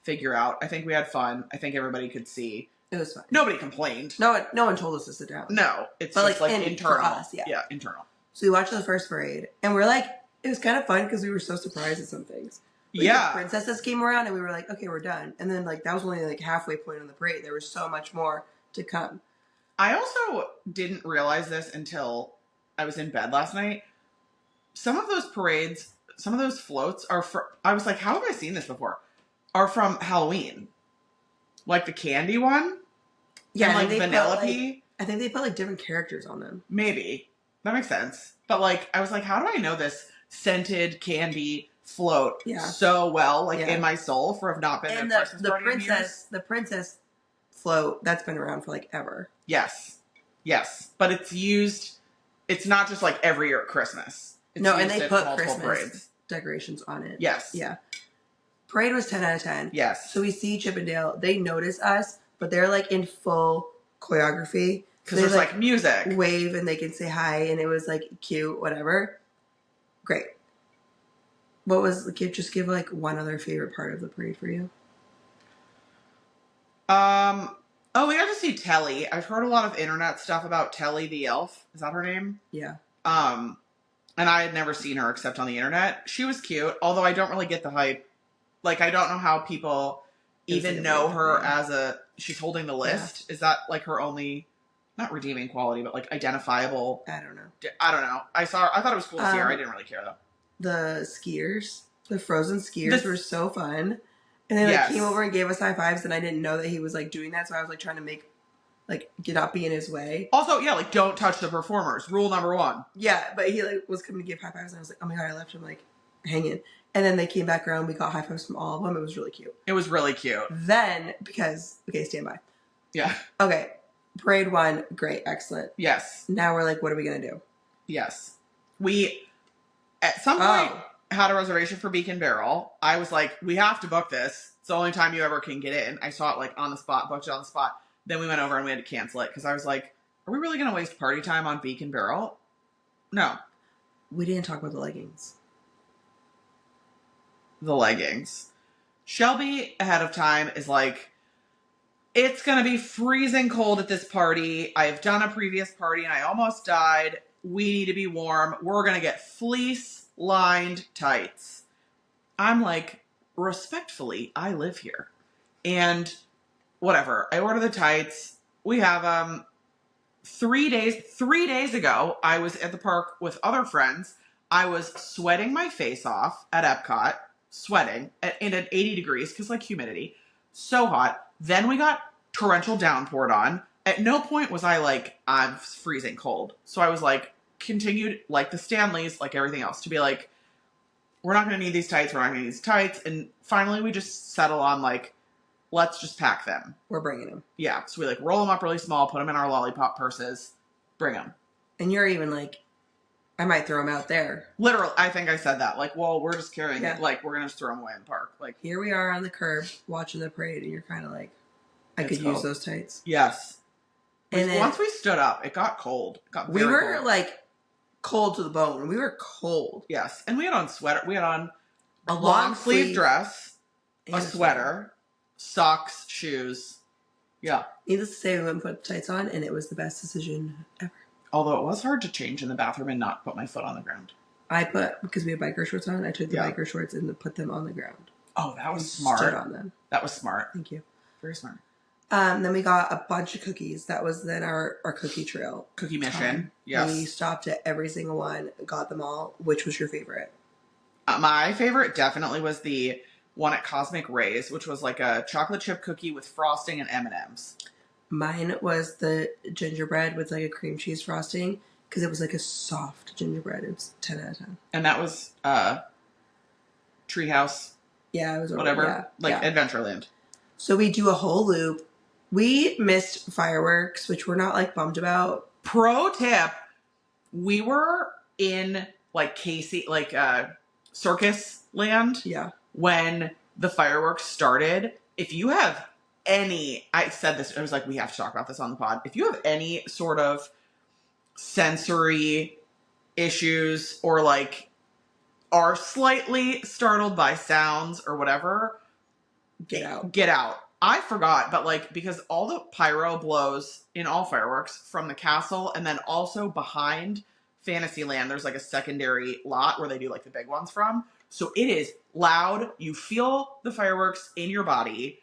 figure out. I think we had fun. I think everybody could see. It was fun. Nobody complained. No one told us to sit down. No. It's just like internal. For us, yeah, internal. So we watched the first parade, and we're like, it was kind of fun because we were so surprised at some things. Like, the princesses came around, and we were like, okay, we're done. And then like that was only like halfway point on the parade. There was so much more to come. I also didn't realize this until I was in bed last night. Some of those parades, some of those floats are I was like, how have I seen this before? Are from Halloween. Like the candy one? Yeah. And like Vanellope. I think they put like different characters on them. Maybe. That makes sense. But like, I was like, how do I know this scented candy float so well, in my soul for have not been and the princess float, that's been around for like ever. Yes. But it's used, it's not just like every year at Christmas. No, and they put Christmas decorations on it. Yes. Yeah. Parade was 10 out of 10. Yes. So we see Chippendale. They notice us, but they're like in full choreography. Because there's like music. Wave and they can say hi, and it was like cute, whatever. Great. Just give like one other favorite part of the parade for you. We got to see Telly. I've heard a lot of internet stuff about Telly the elf. Is that her name? Yeah. And I had never seen her except on the internet. She was cute, although I don't really get the hype. Like, I don't know how people even know her as a she's holding the list. Yeah. Is that like her only, not redeeming quality, but like identifiable? I don't know. I don't know. I thought it was cool to see her. I didn't really care though. The skiers, the frozen skiers were so fun. And they like came over and gave us high fives, and I didn't know that he was like doing that, so I was like trying to make like not be in his way. Also, yeah, like don't touch the performers. Rule number 1. Yeah, but he like was coming to give high fives, and I was like, oh my god, I left him like hanging. And then they came back around. We got high fives from all of them. It was really cute. It was really cute. Then stand by. Yeah. Okay, parade 1, great, excellent. Yes. Now we're like, what are we gonna do? Yes, we at some point had a reservation for Beacon Barrel. I was like, we have to book this. It's the only time you ever can get in. I saw it like on the spot, booked it on the spot. Then we went over and we had to cancel it because I was like, are we really going to waste party time on Beacon Barrel? No. We didn't talk about the leggings. The leggings. Shelby ahead of time is like, it's going to be freezing cold at this party. I've done a previous party and I almost died. We need to be warm. We're going to get fleece-lined tights. I'm like, respectfully, I live here. And whatever. I order the tights. We have 3 days ago, I was at the park with other friends. I was sweating my face off at Epcot, sweating and at 80 degrees because like humidity, so hot. Then we got torrential downpour on. At no point was I like, I'm freezing cold. So I was like, continued like the Stanleys, like everything else, to be like, we're not going to need these tights. We're not going to need these tights. And finally we just settle on like, let's just pack them. We're bringing them. Yeah. So we like roll them up really small, put them in our lollipop purses, bring them. And you're even like, I might throw them out there. Literally, I think I said that. Like, well, we're just carrying it. Like, we're going to just throw them away in the park. Like, here we are on the curb watching the parade, and you're kind of like, I could use those tights. Yes. And then, once we stood up, it got cold. It got very cold. Were like cold to the bone. We were cold. Yes. And we had on sweater. We had on a long sleeve dress, a sweater, socks, shoes. Yeah. Needless to say, we went and put tights on, and it was the best decision ever. Although it was hard to change in the bathroom and not put my foot on the ground. Because we have biker shorts on, I took the biker shorts and put them on the ground. Oh, that was smart. Stood on them. That was smart. Thank you. Very smart. Then we got a bunch of cookies. That was then our cookie trail. Cookie mission. Yes. We stopped at every single one, got them all. Which was your favorite? My favorite definitely was the one at Cosmic Rays, which was like a chocolate chip cookie with frosting and M&Ms. Mine was the gingerbread with like a cream cheese frosting because it was like a soft gingerbread. It was 10 out of 10. And that was Treehouse. Yeah, it was whatever. Adventureland. So we do a whole loop. We missed fireworks, which we're not like bummed about. Pro tip: we were in like Casey, like Circus Land. Yeah. When the fireworks started, if you have I said this, I was like, we have to talk about this on the pod. If you have any sort of sensory issues or like are slightly startled by sounds or whatever, get out. Get out. I forgot, but like, because all the pyro blows in all fireworks from the castle and then also behind Fantasyland, there's like a secondary lot where they do like the big ones from. So it is loud. You feel the fireworks in your body.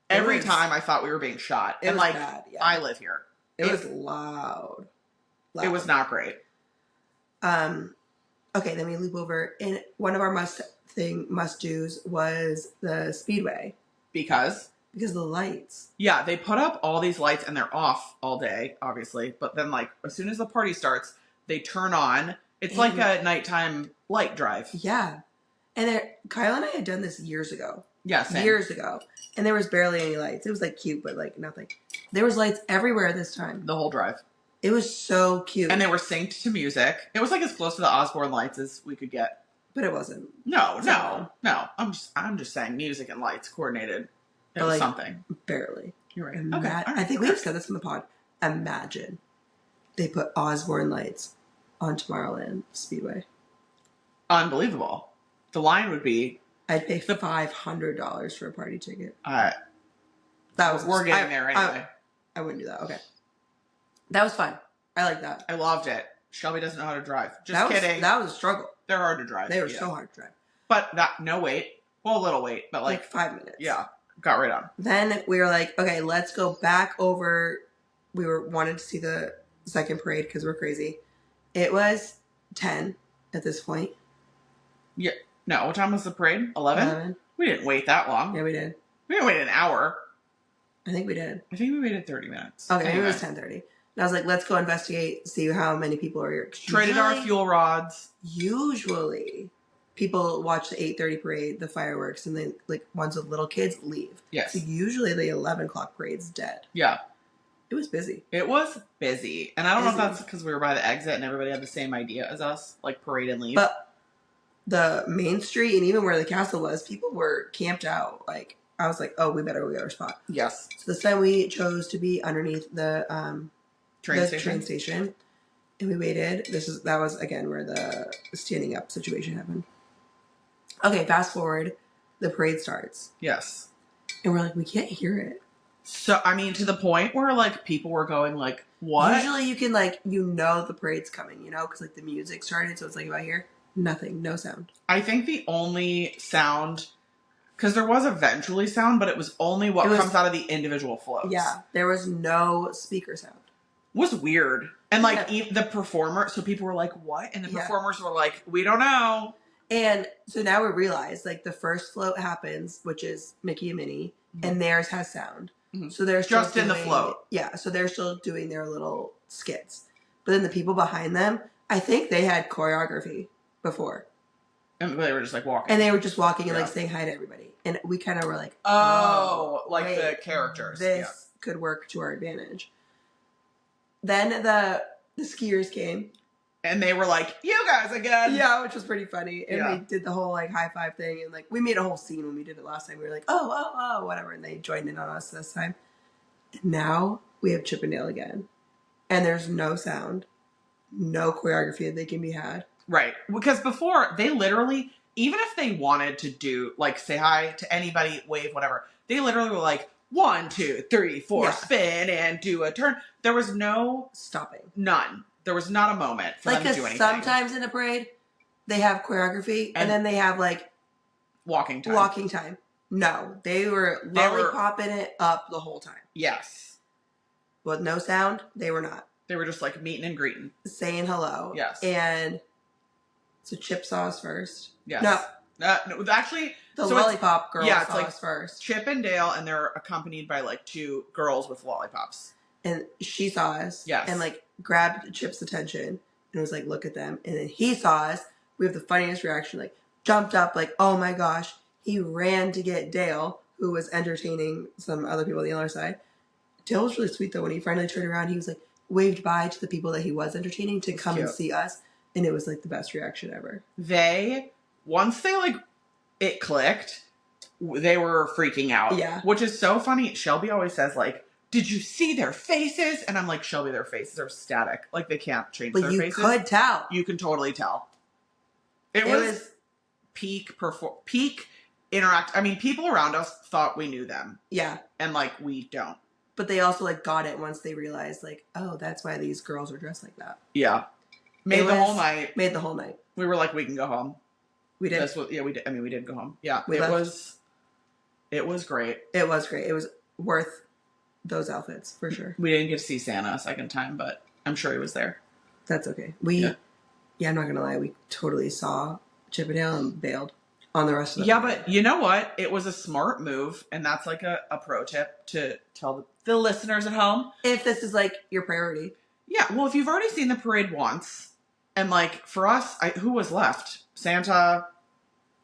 Every time I thought we were being shot. It was like, bad, yeah. I live here. It was loud. It was not great. Okay, then we loop over. And one of our must-dos was the Speedway. Because of the lights. Yeah, they put up all these lights and they're off all day, obviously. But then, like, as soon as the party starts, they turn on. It's like a nighttime light drive. Yeah. And Kyle and I had done this years ago. Yeah, same. Years ago. And there was barely any lights. It was, like, cute, but, like, nothing. There was lights everywhere this time. The whole drive. It was so cute. And they were synced to music. It was, like, as close to the Osborne lights as we could get. But it wasn't. No. I'm just saying music and lights coordinated. It was like, something. Barely. You're right. Okay. I think we've said this in the pod. Imagine they put Osborne lights on Tomorrowland Speedway. Unbelievable. The line would be... I'd pay $500 for a party ticket. We're getting there anyway. I wouldn't do that. Okay. That was fun. I like that. I loved it. Shelby doesn't know how to drive. Kidding. That was a struggle. They're hard to drive. They were so hard to drive. But no wait. Well, a little wait, but like 5 minutes. Yeah. got right on. Then we were like, okay, let's go back over. We wanted to see the second parade because we're crazy. It was 10 at this point. Yeah. No, what time was the parade? 11? 11. We didn't wait that long. Yeah, we did. We didn't wait an hour. I think we did. I think we waited 30 minutes. Okay, maybe it was 10:30. And I was like, let's go investigate, see how many people are here. Traded our fuel rods. Usually, people watch the 8:30 parade, the fireworks, and then, like, ones with little kids leave. Yes. So usually the 11 o'clock parade's dead. Yeah. It was busy. It was busy. And I don't know if that's because we were by the exit and everybody had the same idea as us, like parade and leave. But the main street and even where the castle was, people were camped out. Like, I was like, oh, we better go get our spot. Yes. So this time we chose to be underneath the train station. And we waited. That was again where the standing up situation happened. Okay, fast forward, the parade starts. Yes. And we're like, we can't hear it. So, I mean, to the point where, like, people were going, like, what? Usually you can, like, the parade's coming, because, like, the music started, so it's like, if I hear nothing, no sound. I think the only sound, because there was eventually sound, but it was only what comes out of the individual floats. Yeah, there was no speaker sound. It was weird. And, like, the performer, so people were like, what? And the performers were like, we don't know. And so now we realize, like, the first float happens, which is Mickey and Minnie, and theirs has sound. Mm-hmm. So they're still just in the float. Yeah, so they're still doing their little skits. But then the people behind them, I think they had choreography before. And they were just like walking. And they were just walking and like saying hi to everybody. And we kind of were like, wait, the characters. This could work to our advantage. Then the skiers came. And they were like, you guys again. Yeah, which was pretty funny. And they did the whole like high five thing. And like we made a whole scene when we did it last time. We were like, oh, whatever. And they joined in on us this time. And now we have Chippendale again. And there's no sound, no choreography that they can be had. Right. Because before, they literally, even if they wanted to do, like, say hi to anybody, wave, whatever, they literally were like, 1, 2, 3, 4, spin and do a turn. There was no stopping. None. There was not a moment for them to do anything. Sometimes in a parade, they have choreography and then they have like walking time. No, they were lollipopping it up the whole time. Yes. With no sound, they were not. They were just like meeting and greeting. Saying hello. Yes. And so Chip saw us first. Yes. No, actually. The lollipop girl saw us first. Chip and Dale, and they're accompanied by like 2 girls with lollipops. And she saw us. Yes. And like grabbed Chip's attention and was like, look at them. And then he saw us. We have the funniest reaction, like jumped up, like, oh my gosh. He ran to get Dale, who was entertaining some other people on the other side. Dale was really sweet though. When he finally turned around, he was like, waved bye to the people that he was entertaining to come and see us. And it was like the best reaction ever. Once they like, it clicked, they were freaking out. Yeah. Which is so funny. Shelby always says like, did you see their faces? And I'm like, Shelby, their faces are static. Like they can't change their faces. But you could tell. You can totally tell. It was peak interact. I mean, people around us thought we knew them. Yeah. And like, we don't. But they also like got it once they realized like, oh, that's why these girls are dressed like that. Yeah. Made the whole night. We were like, we can go home. We did. We did. I mean, we did go home. Yeah. It was great. It was great. It was worth those outfits for sure. We didn't get to see Santa a second time, but I'm sure he was there. That's okay. I'm not gonna lie, we totally saw Chippendale and bailed on the rest of the parade. But you know what? It was a smart move, and that's like a pro tip to tell the listeners at home. If this is like your priority. Yeah, well, if you've already seen the parade once, and like for us, who was left? Santa,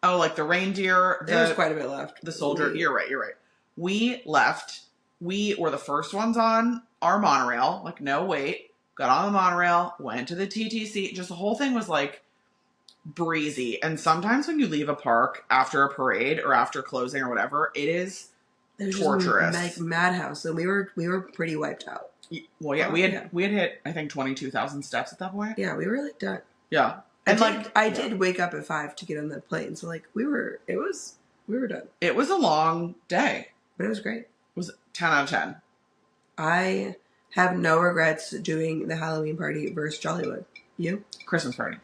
like the reindeer. There was quite a bit left. The soldier. You're right. We left. We were the first ones on our monorail. Like, no wait. Got on the monorail, went to the TTC. Just the whole thing was like breezy. And sometimes when you leave a park after a parade or after closing or whatever, it is torturous. Like madhouse. And we were pretty wiped out. Well, yeah, we had hit I think 22,000 steps at that point. Yeah, we were like done. Yeah, and I did wake up at 5 to get on the plane. So like we were done. It was a long day, but it was great. It was 10 out of 10. I have no regrets doing the Halloween party versus Jollywood. You? Christmas party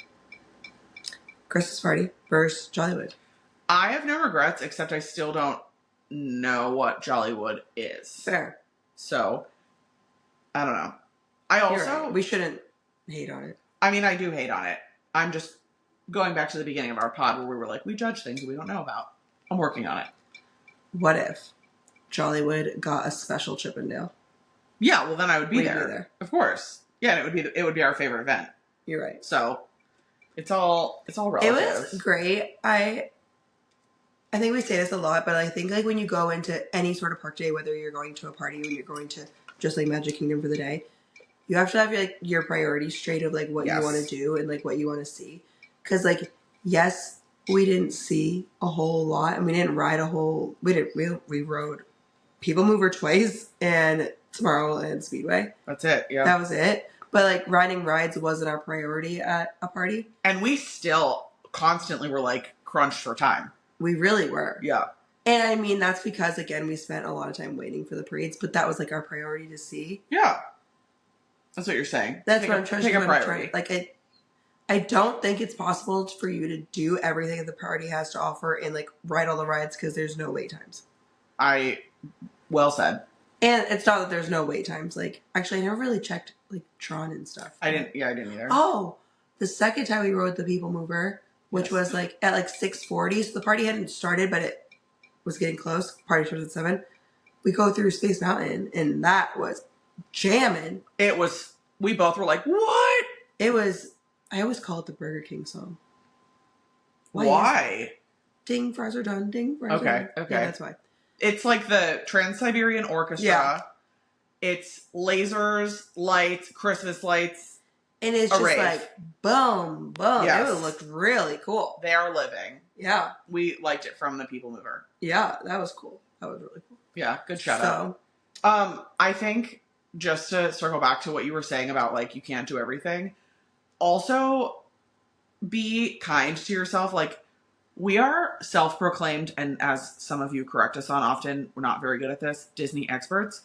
versus Jollywood. I have no regrets, except I still don't know what Jollywood is. Fair. So, I don't know. I also... Right. We shouldn't hate on it. I mean, I do hate on it. I'm just going back to the beginning of our pod where we were like, we judge things we don't know about. I'm working on it. What if Jollywood got a special Chippendale? Yeah, well then I would be We'd there. be there. Of course. Yeah, and it would be our favorite event. You're right. So, it's all relative. It was great. I think we say this a lot, but I think like when you go into any sort of park day, whether you're going to a party or you're going to just like Magic Kingdom for the day, you have to have like your priorities straight of like what you want to do and like what you want to see. Because like, yes, we didn't see a whole lot, and we didn't ride a whole. We rode People Mover twice and Tomorrowland Speedway. That's it. Yeah, that was it. But like riding rides wasn't our priority at a party, and we still constantly were like crunched for time. We really were. Yeah. And I mean, that's because, again, we spent a lot of time waiting for the parades, but that was, like, our priority to see. Yeah. That's what you're saying. That's what I'm trying to take a priority. Like, I don't think it's possible for you to do everything that the party has to offer and, like, ride all the rides because there's no wait times. Well said. And it's not that there's no wait times. Like, actually, I never really checked, like, Tron and stuff. I didn't either. Oh, the second time we rode the People Mover, which was, like, at, like, 6:40, so the party hadn't started, but it was getting close. Party started at 7. We go through Space Mountain, and that was jamming. It was, we both were like, what? It was, I always call it the Burger King song. Why? Ding, fries are done, ding, fries are done. Okay. Yeah, that's why. It's like the Trans-Siberian Orchestra. Yeah. It's lasers, lights, Christmas lights. And it's just like, boom, boom. Yes. It looked really cool. They are living. Yeah. We liked it from the People Mover. Yeah, that was cool. That was really cool. Yeah, good shout out. I think, just to circle back to what you were saying about, like, you can't do everything. Also, be kind to yourself. Like, we are self-proclaimed, and as some of you correct us on often, we're not very good at this, Disney experts.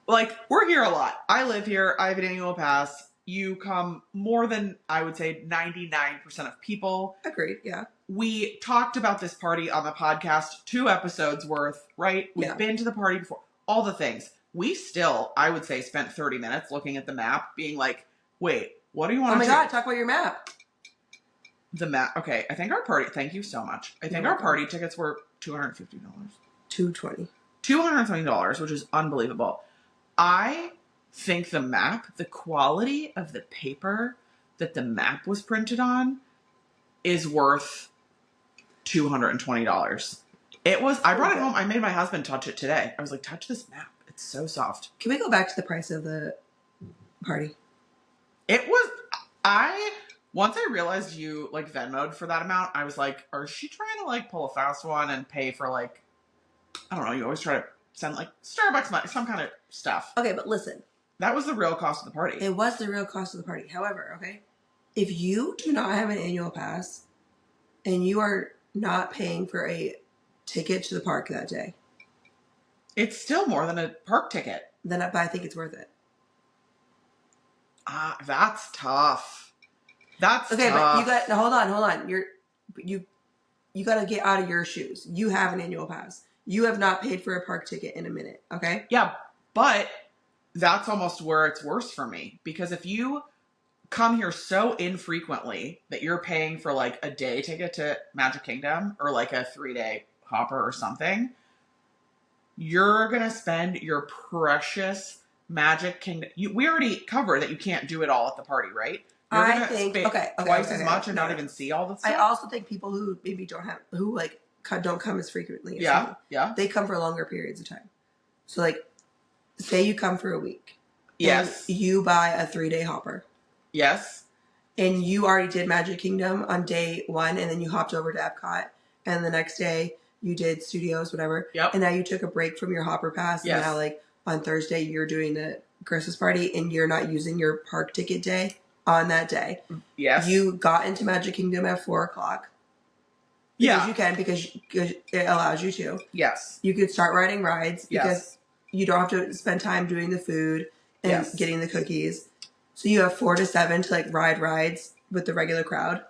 Like, we're here a lot. I live here. I have an annual pass. You come more than, I would say, 99% of people. Agreed, yeah. We talked about this party on the podcast 2 episodes worth, right? We've been to the party before. All the things. We still, I would say, spent 30 minutes looking at the map, being like, wait, what do you want to do? Oh my God, talk about your map. The map. Okay, I think our party, thank you so much. I think our party tickets were $250. $220. $220, which is unbelievable. I think the map, the quality of the paper that the map was printed on is worth $220. It was, I brought it home. I made my husband touch it today. I was like, touch this map. It's so soft. Can we go back to the price of the party? It was, once I realized you like Venmo'd for that amount, I was like, is she trying to like pull a fast one and pay for like, I don't know, you always try to send like Starbucks money, some kind of stuff. Okay, but listen. That was the real cost of the party. It was the real cost of the party. However, okay, if you do not have an annual pass and you are not paying for a ticket to the park that day, it's still more than a park ticket. Then I think it's worth it. That's tough. That's okay, tough. but you got hold on. You got to get out of your shoes. You have an annual pass. You have not paid for a park ticket in a minute. Okay. Yeah, but that's almost where it's worse for me, because if you come here so infrequently that you're paying for like a day ticket to Magic Kingdom or like a 3-day hopper or something, you're going to spend your precious Magic Kingdom. We already covered that you can't do it all at the party, right? You're I think twice as much and not even see all the stuff. I also think people who maybe don't come as frequently as yeah, they come for longer periods of time. So like, say you come for a week. Yes. And you buy a 3-day hopper. Yes. And you already did Magic Kingdom on day 1, and then you hopped over to Epcot, and the next day you did Studios, whatever. Yep. And now you took a break from your hopper pass, and now like on Thursday you're doing the Christmas party, and you're not using your park ticket day on that day. Yes. You got into Magic Kingdom at 4:00. Because you can, because it allows you to. Yes. You could start riding rides because you don't have to spend time doing the food and getting the cookies. So you have 4 to 7 to like ride rides with the regular crowd.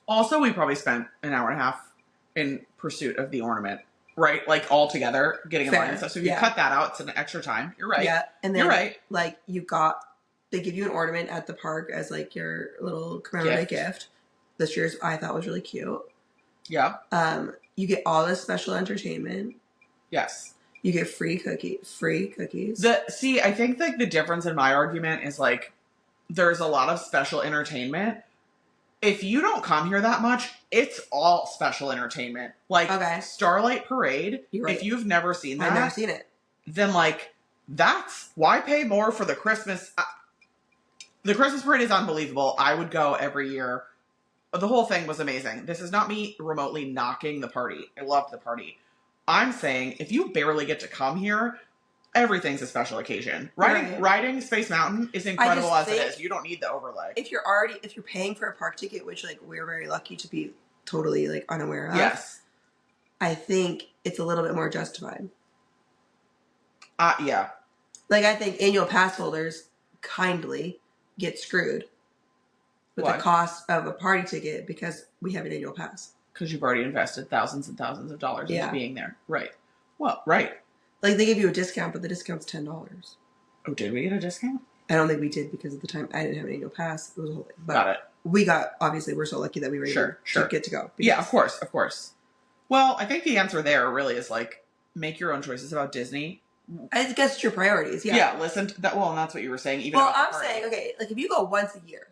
Also, we probably spent an hour and a half in pursuit of the ornament. right? Like all together, getting in Fair. line and stuff. So if you cut that out, it's an extra time. You're right. Yeah, and then you're right. Like they give you an ornament at the park as like your little commemorative gift. This year's I thought was really cute. Yeah. You get all this special entertainment. Yes. You get free cookies. I think like the difference in my argument is like there's a lot of special entertainment. If you don't come here that much, it's all special entertainment. Like Starlight Parade. Right. If you've never seen that, I've never seen it. Then like that's why pay more for the Christmas. The Christmas parade is unbelievable. I would go every year. The whole thing was amazing. This is not me remotely knocking the party. I loved the party. I'm saying if you barely get to come here, everything's a special occasion. Riding Space Mountain is incredible as it is. You don't need the overlay. If you're paying for a park ticket, which like we're very lucky to be totally like unaware of. Yes. I think it's a little bit more justified. Yeah. Like I think annual pass holders kindly get screwed with the cost of a party ticket because we have an annual pass. Because you've already invested thousands and thousands of dollars into being there. Right. Well, right. Like they give you a discount, but the discount's $10. Oh, did we get a discount? I don't think we did because at the time I didn't have an annual pass. It was a whole thing. But got it. We're so lucky that we were able to get to go. Yeah, of course. Well, I think the answer there really is like make your own choices about Disney. I guess it's your priorities. Yeah. Yeah. Listen to that. Well, and that's what you were saying. Even I'm saying like if you go once a year.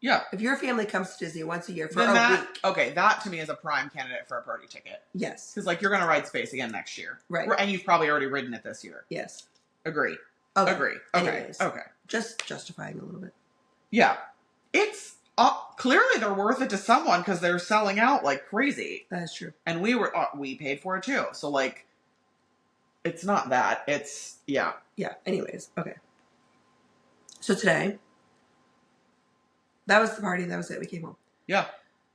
Yeah. If your family comes to Disney once a year for a week. Okay, that to me is a prime candidate for a party ticket. Yes. Because, like, you're going to ride Space again next year. Right. And you've probably already ridden it this year. Yes. Agree. Okay. Agree. Anyways, okay. Just justifying a little bit. Yeah. It's, clearly they're worth it to someone because they're selling out like crazy. That's true. And we paid for it too. So, like, it's not that. It's, yeah. Yeah. Anyways. Okay. So today... That was the party. That was it. We came home. Yeah.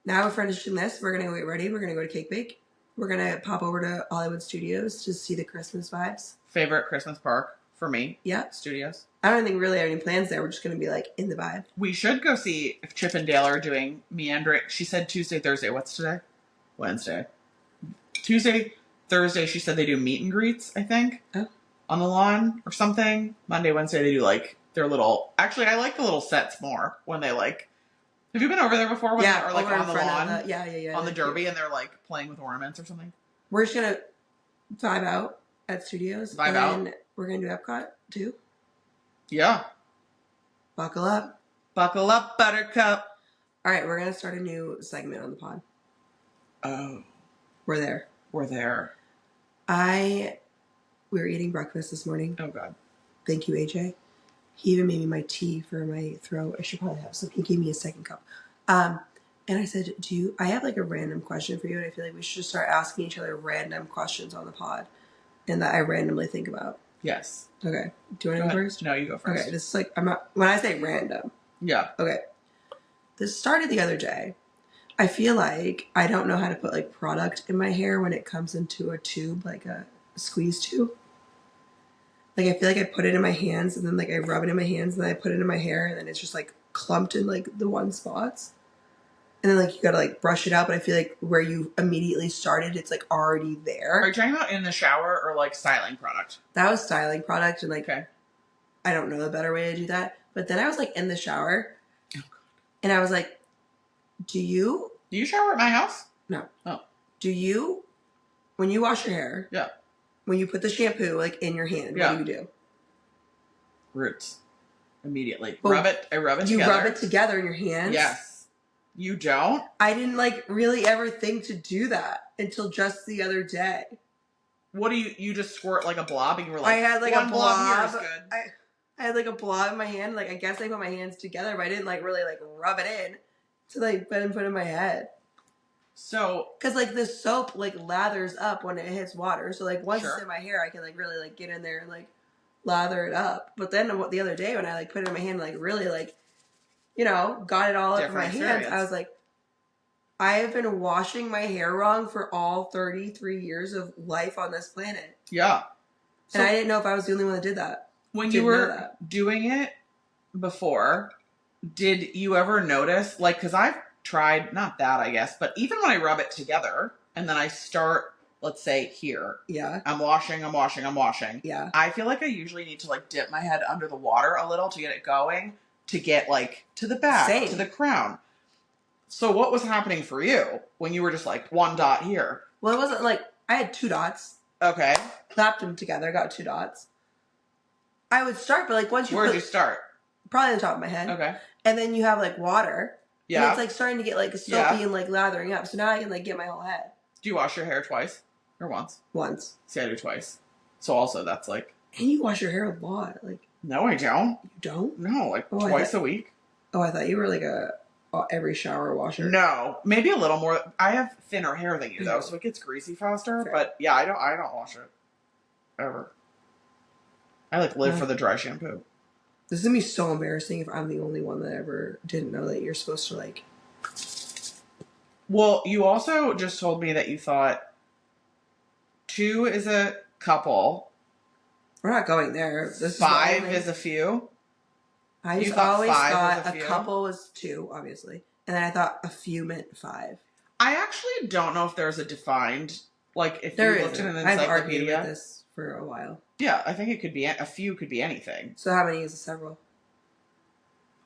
Now we're finishing this. We're going to go get ready. We're going to go to Cake Bake. We're going to pop over to Hollywood Studios to see the Christmas vibes. Favorite Christmas park for me. Yeah. Studios. I don't think really have any plans there. We're just going to be like in the vibe. We should go see if Chip and Dale are doing meandering. She said Tuesday, Thursday. What's today? Wednesday. Tuesday, Thursday, she said they do meet and greets, I think. Oh. On the lawn or something. Monday, Wednesday, they do like their little... Actually, I like the little sets more when they like... Have you been over there before? When they are like on the lawn? Yeah. On the derby and they're like playing with ornaments or something? We're just going to vibe out at Studios. And we're going to do Epcot too. Yeah. Buckle up. Buckle up, Buttercup. All right, we're going to start a new segment on the pod. Oh. We're there. We were eating breakfast this morning. Oh, God. Thank you, AJ. He even made me my tea for my throat. I should probably have some. He gave me a second cup. And I said, I have like a random question for you. And I feel like we should just start asking each other random questions on the pod. And that I randomly think about. Yes. Okay. Do you want to go first? No, you go first. Okay. This is like, when I say random. Yeah. Okay. This started the other day. I feel like I don't know how to put like product in my hair when it comes into a tube, like a squeeze tube. Like, I feel like I put it in my hands and then, like, I rub it in my hands and then I put it in my hair and then it's just, like, clumped in, like, the one spots. And then, like, you gotta, like, brush it out. But I feel like where you immediately started, it's, like, already there. Are you talking about in the shower or, like, styling product? That was styling product. And, like, I don't know the better way to do that. But then I was, like, in the shower. Oh, God. And I was like, Do you shower at my house? No. Oh. When you wash your hair. Yeah. When you put the shampoo, like, in your hand, what do? Roots. Immediately. But I rub it together. You rub it together in your hands? Yes. You don't? I didn't, like, really ever think to do that until just the other day. What do you just squirt like a blob and you were like, I had, like, a blob. Here is good. I had, like, a blob in my hand. Like, I guess I put my hands together, but I didn't, like, really, like, rub it in to, like, put it in my head. So, because like the soap like lathers up when it hits water, so like once it's in my hair, I can like really like get in there and like lather it up. But then the other day when I like put it in my hand, like really like, got it all up in my hands, I was like, I have been washing my hair wrong for all 33 years of life on this planet. Yeah. And I didn't know if I was the only one that did that. When you were doing it before, did you ever notice, like, because I've tried, not that I guess, but even when I rub it together and then I start let's say here. Yeah. I'm washing. Yeah. I feel like I usually need to like dip my head under the water a little to get it going, to get like to the back, Same. to the crown. So what was happening for you when you were just like one dot here? Well, it wasn't like, I had 2 dots. Okay. Clapped them together, got 2 dots. I would start, but like once you Where'd you start? Probably on the top of my head. Okay. And then you have like water. Yeah. And it's like starting to get like soapy and like lathering up. So now I can like get my whole head. Do you wash your hair twice or once? Once. See, I do twice. So also that's like. And you wash your hair a lot. Like. No, I don't. You don't? No, like twice a week. Oh, I thought you were like every shower washer. No, maybe a little more. I have thinner hair than you though, so it gets greasy faster. Fair. But yeah, I don't wash it ever. I like live for the dry shampoo. This is gonna be so embarrassing if I'm the only one that ever didn't know that you're supposed to like. Well, you also just told me that you thought 2 is a couple. We're not going there. 5 is a few. I just always thought a couple was 2, obviously. And then I thought a few meant 5. I actually don't know if there's a defined, like, if there you looked at an encyclopedia. I've argued with this for a while. Yeah, I think it could be, a few could be anything. So how many is a several?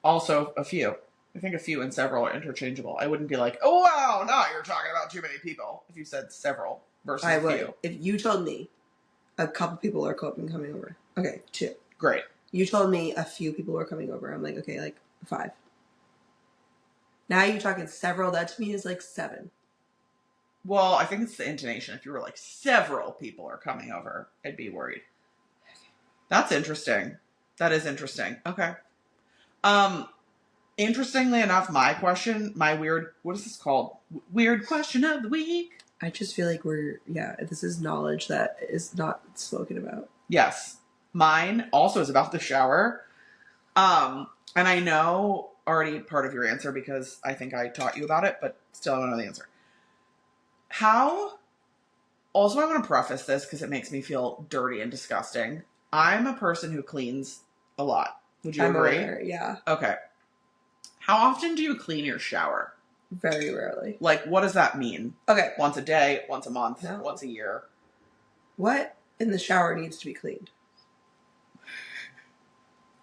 Also, a few. I think a few and several are interchangeable. I wouldn't be like, oh, wow, no, you're talking about too many people. If you said several versus a few. If you told me a couple people are coming over. Okay, 2. Great. You told me a few people are coming over. I'm like, okay, like 5. Now you're talking several. That to me is like 7. Well, I think it's the intonation. If you were like, several people are coming over, I'd be worried. That's interesting. That is interesting. Okay. Interestingly enough, my question, what is this called? Weird question of the week. I just feel like this is knowledge that is not spoken about. Yes. Mine also is about the shower. And I know already part of your answer because I think I taught you about it, but still I don't know the answer. Also, I want to preface this because it makes me feel dirty and disgusting. I'm a person who cleans a lot. Would you agree? Aware, yeah. Okay. How often do you clean your shower? Very rarely. Like, what does that mean? Okay. Once a day, once a month, once a year. What in the shower needs to be cleaned?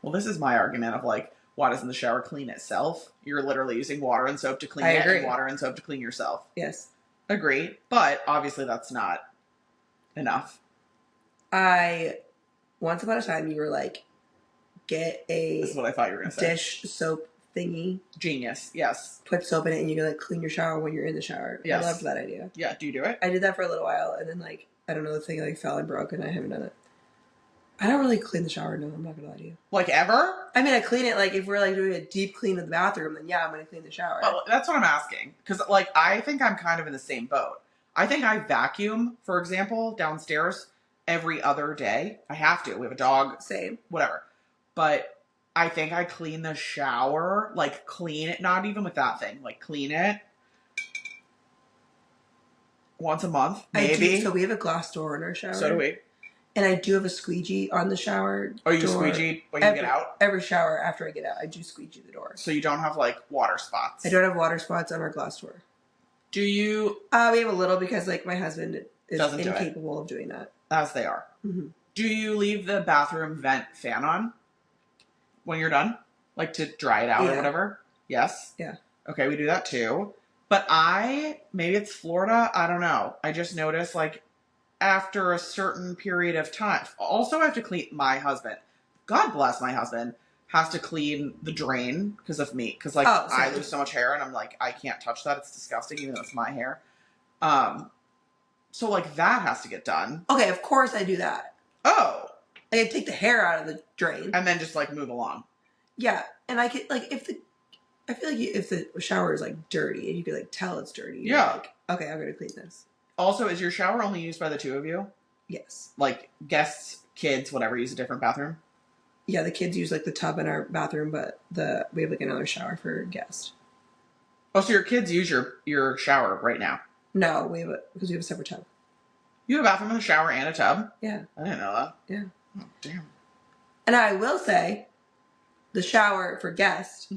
Well, this is my argument of like, why doesn't the shower clean itself? You're literally using water and soap to clean it and water and soap to clean yourself. Yes. Agree. But obviously that's not enough. Once upon a time, you were like, get a this is what I thought you were going to say. Dish soap thingy. Genius. Yes. Put soap in it and you can like clean your shower when you're in the shower. Yes. I loved that idea. Yeah. Do you do it? I did that for a little while and then like, I don't know, the thing like fell and broke and I haven't done it. I don't really clean the shower, no, I'm not gonna lie to you. Like ever? I mean, I clean it like if we're like doing a deep clean of the bathroom, then yeah, I'm gonna clean the shower. Well, that's what I'm asking. Because like, I think I'm kind of in the same boat. I think I vacuum, for example, downstairs every other day. I have to. We have a dog. Same. Whatever. But I think I clean the shower, like clean it, not even with that thing, like clean it once a month, maybe. So we have a glass door in our shower. So do we. And I do have a squeegee on the shower door. You squeegee when you get out? Every shower after I get out, I do squeegee the door. So you don't have like water spots? I don't have water spots on our glass door. Do you? We have a little because like my husband is incapable of doing that. As they are. Mm-hmm. Do you leave the bathroom vent fan on when you're done? Like to dry it out or whatever? Yes? Yeah. Okay, we do that too. But maybe it's Florida, I don't know. I just noticed like after a certain period of time. Also, I have to clean my husband. God bless my husband. Has to clean the drain because of me. Because like I lose so much hair and I'm like, I can't touch that. It's disgusting even though it's my hair. So like that has to get done. Okay, of course I do that. Oh. Like I take the hair out of the drain. And then just like move along. Yeah. And I could like I feel like if the shower is like dirty and you could like tell it's dirty. Yeah. Like, okay, I'm gonna clean this. Also, is your shower only used by the 2 of you? Yes. Like guests, kids, whatever, use a different bathroom? Yeah, the kids use like the tub in our bathroom, but we have like another shower for guests. Oh, so your kids use your shower right now? No, because we have a separate tub. You have a bathroom with a shower and a tub? Yeah. I didn't know that. Yeah. Oh, damn. And I will say, the shower for guests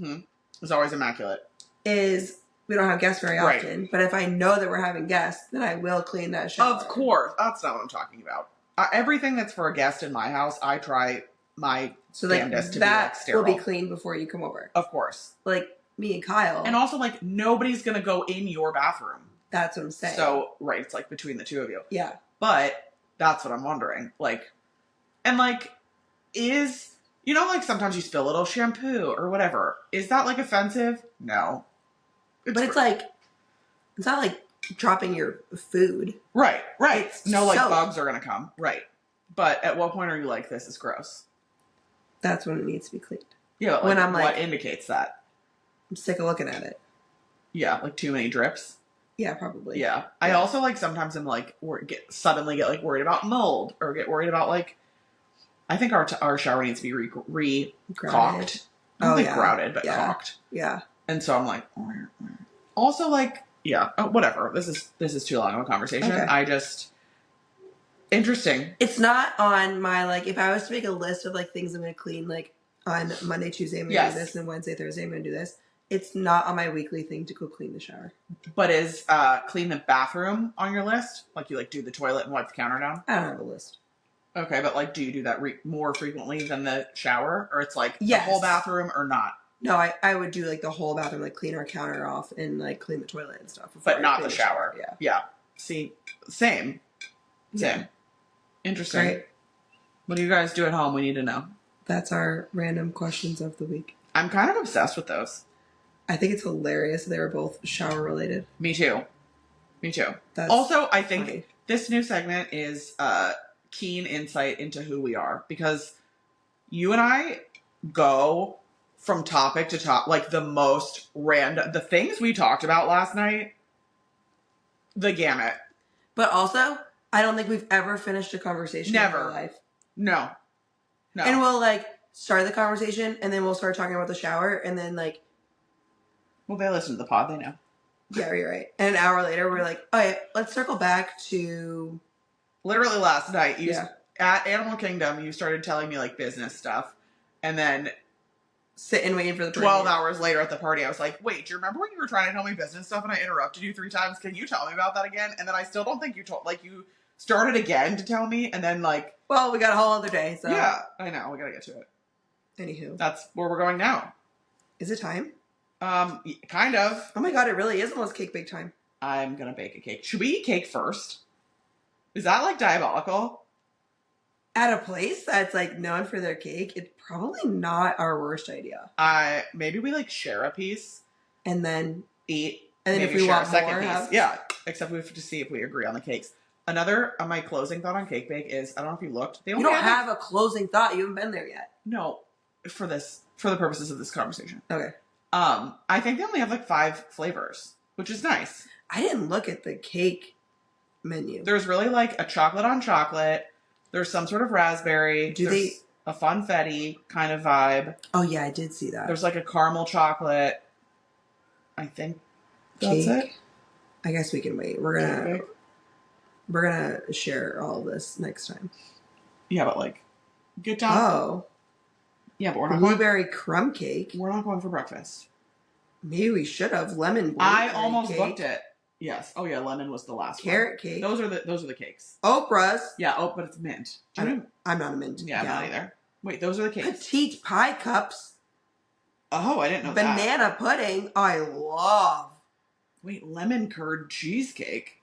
is always immaculate. We we don't have guests very Right. often. But if I know that we're having guests, then I will clean that shower. Of course. That's not what I'm talking about. Everything that's for a guest in my house, I try my damnedest to be like sterile. Will be cleaned before you come over. Of course. Like me and Kyle. And also, like, nobody's going to go in your bathroom. That's what I'm saying. So, right, it's like between the two of you. Yeah. But that's what I'm wondering. Like, and like, is, you know, like sometimes you spill a little shampoo or whatever. Is that like offensive? No. But it's like, it's not like dropping your food. Right. It's no, like soap. bugs are going to come. Right. But at what point are you like, this is gross? That's when it needs to be cleaned. Yeah. Like, when I'm like, what indicates that? I'm sick of looking at it. Yeah. Like too many drips. Yeah, probably. Yeah. I also like sometimes I'm like, suddenly get like worried about mold or get worried about like, I think our shower needs to be caulked. I don't think grouted, but caulked. Yeah. And so I'm like, also like, yeah, whatever. This is too long of a conversation. Okay. I just, interesting. It's not on my, like, if I was to make a list of like things I'm going to clean, like on Monday, Tuesday, I'm going to do this, and Wednesday, Thursday, I'm going to do this. It's not on my weekly thing to go clean the shower. But is clean the bathroom on your list? Like you like do the toilet and wipe the counter down? I don't have a list. Okay, but like do you do that more frequently than the shower? Or it's like the whole bathroom or not? No, I would do like the whole bathroom, like clean our counter off and like clean the toilet and stuff. But not the shower. Yeah. Yeah. See, same. Yeah. Interesting. Right. What do you guys do at home? We need to know. That's our random questions of the week. I'm kind of obsessed with those. I think it's hilarious. They were both shower related. Me too. That's also, I think funny. This new segment is keen insight into who we are, because you and I go from topic to top, like the most random, the things we talked about last night, the gamut. But also, I don't think we've ever finished a conversation in our life. No. And we'll like start the conversation and then we'll start talking about the shower and then like. Well, they listen to the pod, they know. Yeah, you're right. And an hour later, we're like, all right, let's circle back to. Literally last night, at Animal Kingdom, you started telling me like business stuff. And then sitting waiting for the party. 12 hours later at the party, I was like, wait, do you remember when you were trying to tell me business stuff and I interrupted you 3 times? Can you tell me about that again? And then I still don't think you you started again to tell me, and then like... Well, we got a whole other day, so... Yeah, I know, we gotta get to it. Anywho. That's where we're going now. Is it time? Kind of. Oh my god, it really is almost cake bake time. I'm gonna bake a cake. Should we eat cake first? Is that like diabolical? At a place that's like known for their cake, it's probably not our worst idea. Maybe we like share a piece and then eat, and then if we want a second piece, yeah. Except we have to see if we agree on the cakes. Another my closing thought on cake bake is, I don't know if you looked. You don't have a closing thought. You haven't been there yet. No, for the purposes of this conversation. Okay. I think they only have like 5 flavors, which is nice. I didn't look at the cake menu. There's really like a chocolate on chocolate. There's some sort of raspberry. There's a funfetti kind of vibe. Oh yeah, I did see that. There's like a caramel chocolate. I think that's it. I guess we can wait. We're gonna share all of this next time. Yeah, but like, get down. Oh. Yeah, but we're not blueberry crumb cake. We're not going for breakfast. Maybe we should have lemon. I almost booked it. Yes. Oh yeah, lemon was the last Carrot one. cake. Those are the cakes. Oprah's. Yeah. Oh, but it's mint. I'm not a mint. Yeah, I'm not either. Wait, those are the cakes. Petite pie cups. Oh, I didn't know that. Banana pudding. I love. Wait, lemon curd cheesecake.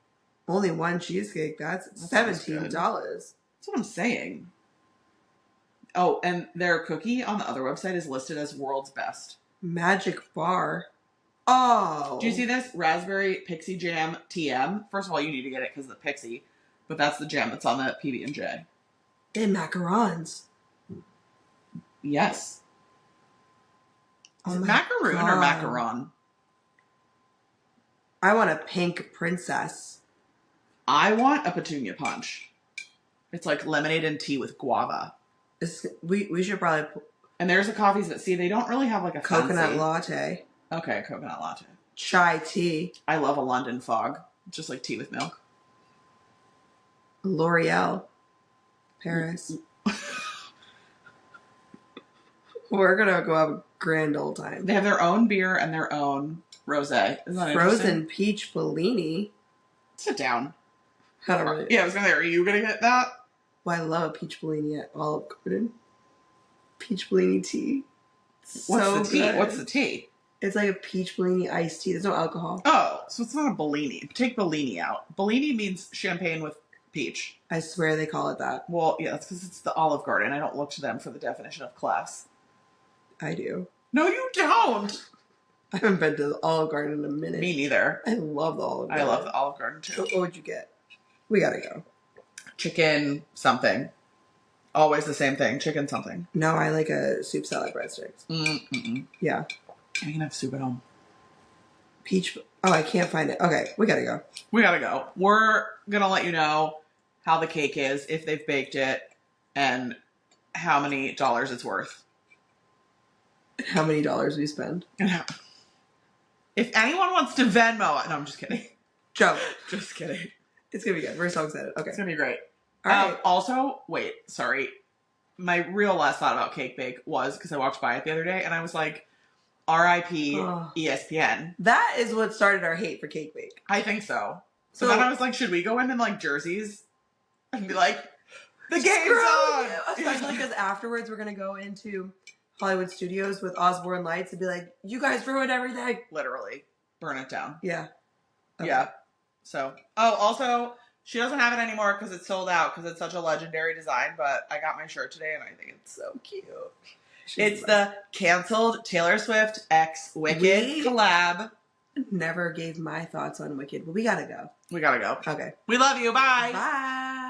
Only one cheesecake. That's $17. That's what I'm saying. Oh, and their cookie on the other website is listed as world's best. Magic bar. Oh. Do you see this? Raspberry Pixie Jam TM. First of all, you need to get it because of the Pixie. But that's the jam that's on the PB&J. They have macarons. Yes. Is it macaroon or macaron? I want a pink princess. I want a petunia punch. It's like lemonade and tea with guava. We should probably... And there's the coffees that, see, they don't really have like a coconut latte. Okay, coconut latte. Chai tea. I love a London fog. Just like tea with milk. L'Oreal. Paris. We're going to go have a grand old time. They have their own beer and their own rosé. Isn't that Frozen peach Bellini. Sit down. I don't really. Yeah, I was gonna say, are you gonna get that? Well, I love a peach Bellini at Olive Garden. Peach Bellini tea. What's the tea? What's the tea? It's like a peach Bellini iced tea. There's no alcohol. Oh, so it's not a Bellini. Take Bellini out. Bellini means champagne with peach. I swear they call it that. Well, yeah, that's because it's the Olive Garden. I don't look to them for the definition of class. I do. No, you don't. I haven't been to the Olive Garden in a minute. Me neither. I love the Olive Garden. I love the Olive Garden too. What would you get? We gotta go. Chicken something. Always the same thing. Chicken something. No, I like a soup salad breadsticks. Yeah. You can have soup at home. Peach. Oh, I can't find it. Okay, we gotta go. We gotta go. We're gonna let you know how the cake is, if they've baked it, and how many dollars it's worth. How many dollars we spend. If anyone wants to Venmo it. No, I'm just kidding. Joke. Just kidding. It's gonna be good. We're so excited. Okay. It's gonna be great. All right. Also, wait, sorry. My real last thought about Cake Bake was because I walked by it the other day and I was like, R.I.P. ESPN. That is what started our hate for Cake Bake. I think so. So then I was like, should we go in like jerseys and be like, the game's on? Especially because afterwards we're gonna go into Hollywood Studios with Osborne Lights and be like, you guys ruined everything. Literally. Burn it down. Yeah. Okay. Yeah. So, also, she doesn't have it anymore because it's sold out because it's such a legendary design, but I got my shirt today and I think it's so cute. It's the canceled Taylor Swift x Wicked collab. Never gave my thoughts on Wicked, but we gotta go. We gotta go. Okay. We love you. Bye. Bye.